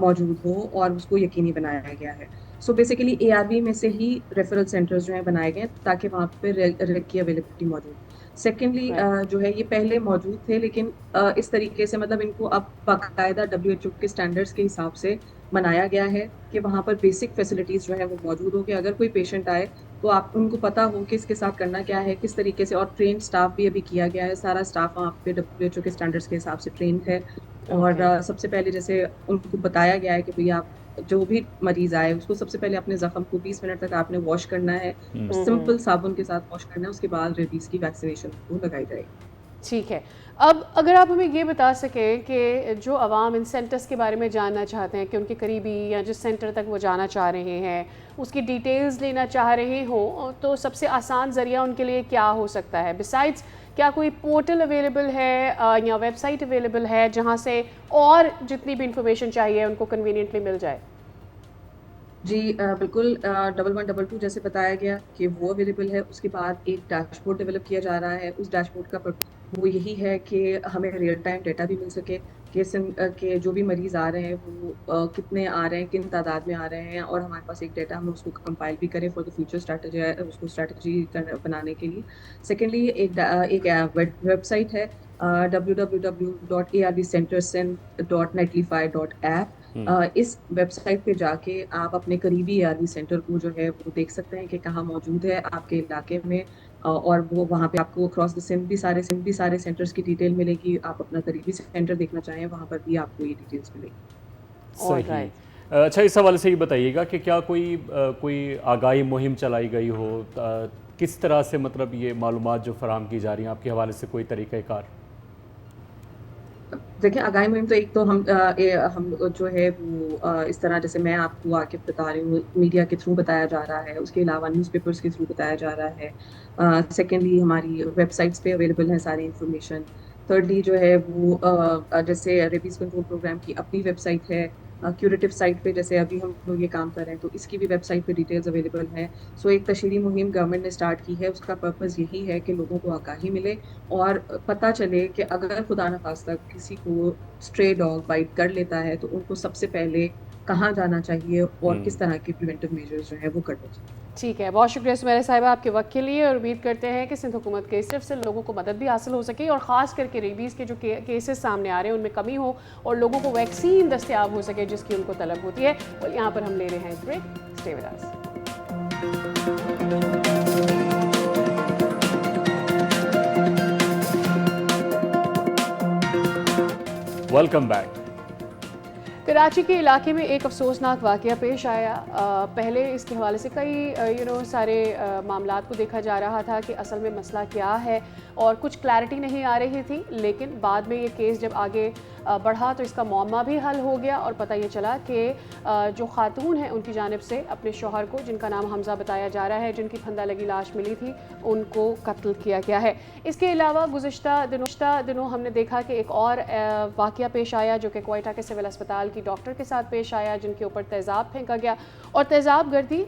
S13: मौजूद हो और उसको यकीनी बनाया गया है। सो बेसिकली ARV में से ही रेफरल सेंटर्स जो हैं बनाए गए ताकि वहाँ पे रेग की अवेलेबिलिटी मौजूद। सेकेंडली, जो है ये पहले मौजूद थे, लेकिन इस तरीके से मतलब इनको अब बाकायदा WHO के स्टैंडर्ड्स के हिसाब से बनाया गया है कि वहाँ पर बेसिक फैसिलिटीज़ जो है वो मौजूद हो कि अगर कोई पेशेंट आए तो आप उनको पता हो कि इसके साथ करना क्या है, किस तरीके से, और ट्रेन स्टाफ भी अभी किया गया है। सारा स्टाफ वहाँ पे WHO के स्टैंडर्ड्स के हिसाब से ट्रेंड है और सबसे पहले जैसे उनको बताया गया है कि भैया आप जो भी मरीज आए उसको सबसे पहले अपने जख्म को 20 मिनट तक आपने वॉश करना है, सिंपल साबुन के साथ वॉश करना है, उसके बाद रेबीज की वैक्सीनेशन को लगाई जाएगी।
S2: ठीक है। अब अगर आप हमें ये बता सकें कि जो आवाम इन सेंटर्स के बारे में जानना चाहते हैं कि उनके करीबी या जिस सेंटर तक वो जाना चाह रहे हैं उसकी डिटेल्स लेना चाह रहे हों, तो सबसे आसान ज़रिया उनके लिए क्या हो सकता है? बिसाइड्स क्या कोई पोर्टल अवेलेबल है या वेबसाइट अवेलेबल है जहाँ से और जितनी भी इंफॉर्मेशन चाहिए उनको कन्वीनियंटली मिल जाए?
S13: जी बिल्कुल 1122 जैसे बताया गया कि वो अवेलेबल है। उसके बाद एक डैशबोर्ड डेवलप किया जा रहा है। उस डैशबोर्ड का वो यही है कि हमें रियल टाइम डेटा भी मिल सके कि जो भी मरीज़ आ रहे हैं वो कितने आ रहे हैं, किन तादाद में आ रहे हैं, और हमारे पास एक डेटा हम उसको कंपाइल भी करें फॉर द फ्यूचर स्ट्रैटेजी, उसको स्ट्रैटेजी बनाने के लिए। सेकेंडली एक वेबसाइट है www.arbcentersin.netlify.app। इस वेबसाइट पे जाके आप अपने करीबी ARV सेंटर को जो है वो देख सकते हैं कि कहाँ मौजूद है आपके इलाके में, और वो वहाँ पे आपको अक्रॉस द सिंध भी सारे सेंटर्स की डिटेल मिलेगी। आप अपना करीबी सेंटर देखना चाहें वहाँ पर भी आपको ये डिटेल्स मिलेगी।
S1: सही। अच्छा, इस हवाले से ये बताइएगा कि क्या कोई आगाही मुहिम चलाई गई हो? किस तरह से मतलब ये मालूमात जो फराहम की जा रही हैं आपके हवाले से कोई तरीक़ाकार?
S13: देखिए आगाही मुहिम तो एक तो हम जो है वो इस तरह जैसे मैं आपको आके बता रही हूँ, मीडिया के थ्रू बताया जा रहा है। उसके अलावा न्यूज़पेपर्स के थ्रू बताया जा रहा है। सेकेंडली हमारी वेबसाइट्स पे अवेलेबल है सारी इंफॉर्मेशन। थर्डली जो है वो जैसे रेबीज़ कंट्रोल प्रोग्राम की अपनी वेबसाइट है। क्यूरेटिव साइट पे जैसे अभी हम लोग ये काम कर रहे हैं तो इसकी भी वेबसाइट पे डिटेल्स अवेलेबल हैं। सो एक तशहीरी मुहिम गवर्नमेंट ने स्टार्ट की है। उसका पर्पज़ यही है कि लोगों को आगाही मिले और पता चले कि अगर खुदा न खास्ता किसी को स्ट्रे डॉग बाइट कर लेता है तो उनको सबसे पहले कहाँ जाना चाहिए और किस तरह के प्रिवेंटिव मेजर्स जो है वो करने चाहिए।
S2: ठीक है, बहुत शुक्रिया सुमेरा साहिबा आपके वक्त के लिए, और उम्मीद करते हैं कि सिंध हुकूमत के सिर्फ से लोगों को मदद भी हासिल हो सके और ख़ास करके रेबीज़ के जो केसेस सामने आ रहे हैं उनमें कमी हो और लोगों को वैक्सीन दस्तयाब हो सके जिसकी उनको तलब होती है। और यहाँ पर हम ले रहे हैं एक break. Stay with us.
S1: Welcome back.
S2: Karachi के इलाके में एक अफसोसनाक वाक़या पेश आया। पहले इसके हवाले से कई सारे मामलात को देखा जा रहा था कि असल में मसला क्या है और कुछ क्लैरिटी नहीं आ रही थी, लेकिन बाद में ये केस जब आगे बढ़ा तो इसका मौमा भी हल हो गया और पता ये चला कि जो खातून हैं उनकी जानिब से अपने शौहर को, जिनका नाम हमज़ा बताया जा रहा है, जिनकी फंदा लगी लाश मिली थी, उनको कत्ल किया गया है। इसके अलावा गुज़िश्ता दिनों हमने देखा कि एक और वाक़या पेश आया जो कि क्वेटा के सिविल अस्पताल की डॉक्टर के साथ पेश आया, जिनके ऊपर तेज़ाब फेंका गया। और तेज़ाब गर्दी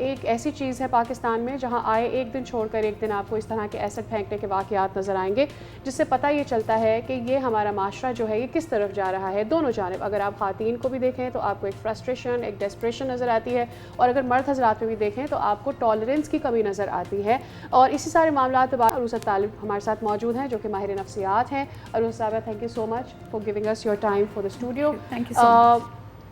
S2: एक ऐसी चीज़ है पाकिस्तान में जहाँ आए एक दिन छोड़कर एक दिन आपको इस तरह के एसिड फेंकने के वाक़यात नज़र आएंगे, जिससे पता ये चलता है कि ये हमारा माशरा जो है ये किस तरफ जा रहा है। दोनों जानिब अगर आप ख़ातीन को भी देखें तो आपको एक फ्रस्ट्रेशन, एक डेस्परेशन नज़र आती है, और अगर मर्द हज़रात में भी देखें तो आपको टॉलरेंस की कमी नज़र आती है। और इसी सारे मामलात के बाद अरूसा तालिब हमारे साथ मौजूद हैं जो कि माहिर नफ्सियात हैं। अरूसा साहबा, thank you so much for giving us your time for the studio.
S14: Thank you so much.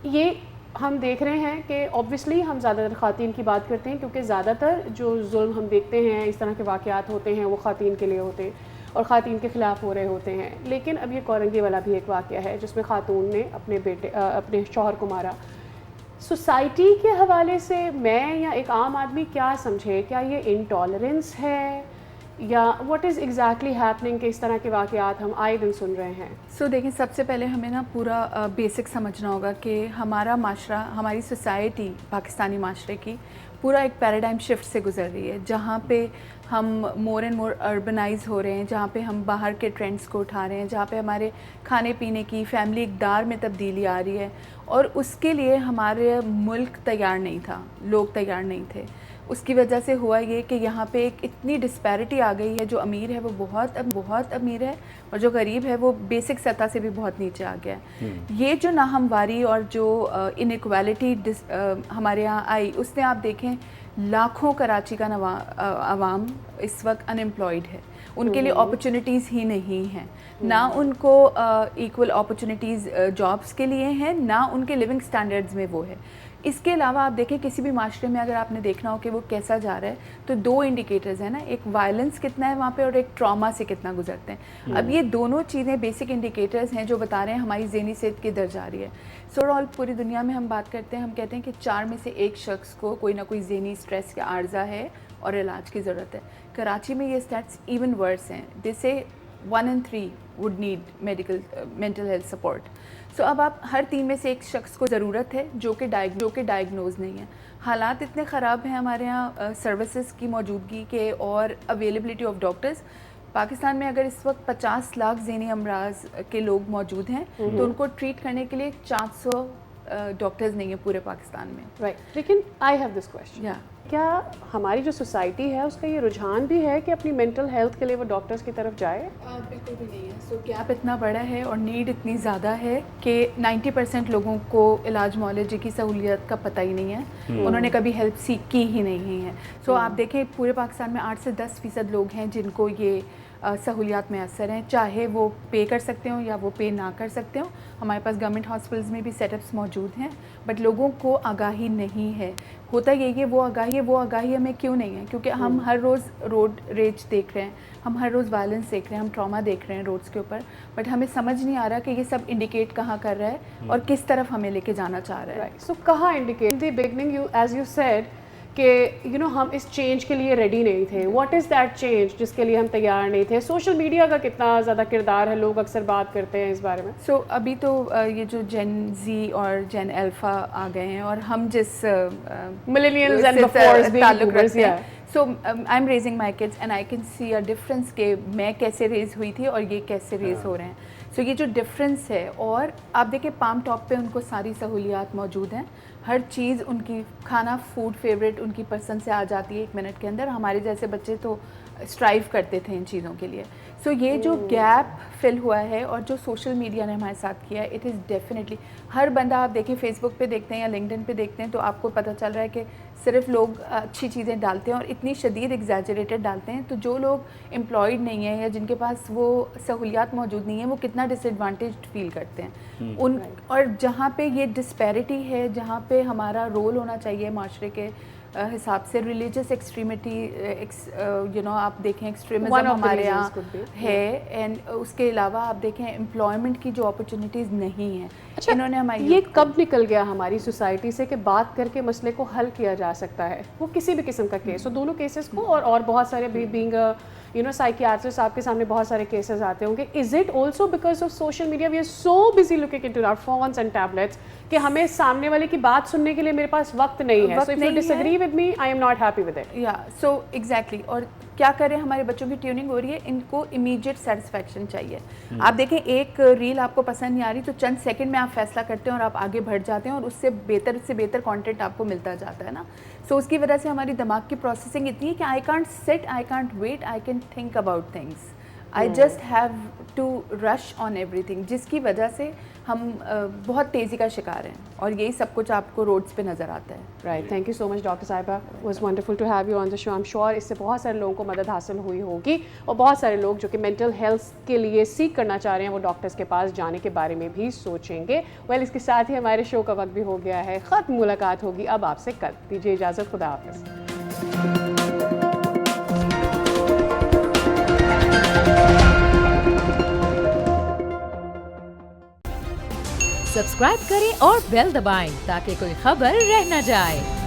S2: ये हम देख रहे हैं कि ऑब्वियसली हम ज़्यादातर ख़ातीन की बात करते हैं क्योंकि ज़्यादातर जो जुल्म हम देखते हैं, इस तरह के वाक़यात होते हैं, वो ख़ातीन के लिए होते हैं और ख़ातीन के ख़िलाफ़ हो रहे होते हैं। लेकिन अब ये कोरंगी वाला भी एक वाक़या है जिसमें ख़ातून ने अपने शौहर को मारा। सोसाइटी के हवाले से मैं या एक आम आदमी क्या समझे, क्या ये इंटॉलरेंस है या व्हाट इज़ एग्जैक्टली हैपनिंग कि इस तरह के वाक़यात हम आए दिन सुन रहे हैं?
S14: सो देखिए, सबसे पहले हमें ना पूरा बेसिक समझना होगा कि हमारा माशरा, हमारी सोसाइटी, पाकिस्तानी माशरे की पूरा एक पैराडाइम शिफ्ट से गुजर रही है, जहाँ पे हम मोर एंड मोर अर्बनाइज हो रहे हैं, जहाँ पे हम बाहर के ट्रेंड्स को उठा रहे हैं, जहाँ पे हमारे खाने पीने की फैमिली इक़दार में तब्दीली आ रही है, और उसके लिए हमारे मुल्क तैयार नहीं था, लोग तैयार नहीं थे। उसकी वजह से हुआ ये कि यहाँ पे एक इतनी डिस्पैरिटी आ गई है, जो अमीर है वो बहुत अमीर है और जो गरीब है वो बेसिक सतह से भी बहुत नीचे आ गया है। ये जो नाहमवारी और जो इनइक्वालिटी हमारे यहाँ आई, उसने आप देखें लाखों कराची का आवाम इस वक्त अनएम्प्लॉयड है, उनके लिए अपॉर्चुनिटीज़ ही नहीं हैं, ना उनको इक्वल अपॉर्चुनिटीज़ जॉब्स के लिए हैं, ना उनके लिविंग स्टैंडर्ड्स में वो है। इसके अलावा आप देखें किसी भी माशरे में अगर आपने देखना हो कि वो कैसा जा रहा है, तो दो इंडिकेटर्स हैं ना, एक वायलेंस कितना है वहाँ पे और एक ट्रॉमा से कितना गुजरते हैं। अब ये दोनों चीज़ें बेसिक इंडिकेटर्स हैं जो बता रहे हैं हमारी ज़हनी सेहत किधर जा रही है। सो ऑल पूरी दुनिया में हम बात करते हैं, हम कहते हैं कि 4 में से 1 शख्स को कोई ना कोई ज़हनी स्ट्रेस का आर्जा है और इलाज की ज़रूरत है। कराची में ये स्टैट्स इवन वर्स हैं। जैसे 1 in 3 would need mental health support. So अब आप हर 3 में से एक शख्स को ज़रूरत है जो कि डायग्नोज नहीं है। हालात इतने ख़राब हैं हमारे यहाँ सर्विसेज की मौजूदगी के और अवेलेबिलिटी ऑफ डॉक्टर्स। पाकिस्तान में अगर इस वक्त 50 लाख ज़हनी अमराज के लोग मौजूद हैं तो उनको ट्रीट करने के लिए 400 डॉक्टर्स नहीं है पूरे पाकिस्तान में।
S2: राइट लेकिन आई हैव दिस क्वेश्चन, क्या हमारी जो सोसाइटी है उसका ये रुझान भी है कि अपनी मेंटल हेल्थ के लिए वो डॉक्टर्स की तरफ जाए?
S14: बिल्कुल भी नहीं है। सो गैप इतना बड़ा है और नीड इतनी ज़्यादा है कि 90% लोगों को इलाज मुआलजे की सहूलियत का पता ही नहीं है, उन्होंने कभी हेल्प सीख की ही नहीं है। सो आप देखें पूरे पाकिस्तान में 8 से 10% लोग हैं जिनको ये सहूलियात मैसर हैं, चाहे वो पे कर सकते हो या वो पे ना कर सकते हो। हमारे पास गवर्नमेंट हॉस्पिटल्स में भी सेटअप्स मौजूद हैं, बट लोगों को आगाही नहीं है। होता यही है वो आगाही हमें क्यों नहीं है? क्योंकि हम हर रोज़ रोड रेज देख रहे हैं, हम हर रोज़ वायलेंस देख रहे हैं, हम ट्रॉमा देख रहे हैं रोड्स के ऊपर, बट हमें समझ नहीं आ रहा कि ये सब इंडिकेट कहाँ कर रहा है और किस तरफ हमें लेके जाना चाह रहा है।
S2: सो कहाँ indicate? The beginning you as you said कि हम इस चेंज के लिए रेडी नहीं थे। व्हाट इज़ दैट चेंज जिसके लिए हम तैयार नहीं थे? सोशल मीडिया का कितना ज़्यादा किरदार है, लोग अक्सर बात करते हैं इस बारे में।
S14: सो अभी तो ये जो जेन जी और जेन अल्फा आ गए हैं और हम जिस
S2: मिलेनियल्स एंड बिफोर्स भी
S14: ताल्लुक रखते हैं, so I am raising my kids and I can see a difference कि मैं कैसे रेज हुई थी और ये कैसे रेज हो रहे हैं। सो ये जो डिफरेंस है, और आप देखिए पाम टॉप पे उनको सारी सहूलियात मौजूद हैं, हर चीज़ उनकी खाना फूड फेवरेट उनकी पसंद से आ जाती है 1 मिनट के अंदर। हमारे जैसे बच्चे तो स्ट्राइव करते थे इन चीज़ों के लिए। सो ये जो गैप फिल हुआ है और जो सोशल मीडिया ने हमारे साथ किया है, इट इज़ डेफिनेटली हर बंदा, आप देखिए फेसबुक पे देखते हैं या लिंक्डइन पे देखते हैं तो आपको पता चल रहा है कि सिर्फ लोग अच्छी चीज़ें डालते हैं और इतनी शदीद एग्जैजरेटेड डालते हैं। तो जो लोग एम्प्लॉयड नहीं है या जिनके पास वो सहूलियात मौजूद नहीं है, वो कितना डिसएडवांटेज फील करते हैं उन। और जहाँ पे ये डिस्पैरिटी है, जहाँ पे हमारा रोल होना चाहिए माशरे के हिसाब से, रिलीजियस एक्सट्रीमिटी आप देखें एक्सट्रीमिज्म हमारे यहाँ है, एंड उसके अलावा आप देखें एम्प्लॉयमेंट की जो अपॉर्चुनिटीज़ नहीं है।
S2: अच्छा,
S14: इन्होंने हमारी
S2: ये कब निकल गया हमारी सोसाइटी से कि बात करके मसले को हल किया जा सकता है? वो किसी भी किस्म का केस हो, दोनों केसेस को, और बहुत सारे बीइंग साइकियाट्रिस्ट आपके सामने बहुत सारे केसेस आते होंगे। Is it also because of social media we are so busy looking into our phones and tablets कि हमें सामने वाले की बात सुनने के लिए मेरे पास वक्त नहीं है। So if you disagree with me, I am not happy with it.
S14: या सो एग्जैक्टली। और क्या करें, हमारे बच्चों की ट्यूनिंग हो रही है, इनको इमीडिएट सेटिस्फैक्शन चाहिए। आप देखें एक रील आपको पसंद नहीं आ रही तो चंद सेकंड में आप फैसला करते हैं और आप आगे बढ़ जाते हैं और उससे बेहतर कंटेंट आपको मिलता जाता है ना। सो उसकी वजह से हमारी दिमाग की प्रोसेसिंग इतनी है कि I can't sit, I can't wait, I can think about things, I just have to rush on everything, जिसकी वजह से हम बहुत तेज़ी का शिकार हैं और यही सब कुछ आपको रोड्स पे नज़र आता है।
S2: Right, thank you so much doctor sahiba, was wonderful to have you on the show. I am sure इससे बहुत सारे लोगों को मदद हासिल हुई होगी और बहुत सारे लोग जो कि मेंटल हेल्थ के लिए सीख करना चाह रहे हैं वो डॉक्टर्स के पास जाने के बारे में भी सोचेंगे। वेल, इसके साथ ही हमारे शो का वक्त भी हो गया है ख़त्म। मुलाकात होगी अब आपसे कल। दीजिए इजाज़त, खुदा हाफ़िज़।
S15: सब्सक्राइब करें और बेल दबाएं ताकि कोई खबर रह न जाए।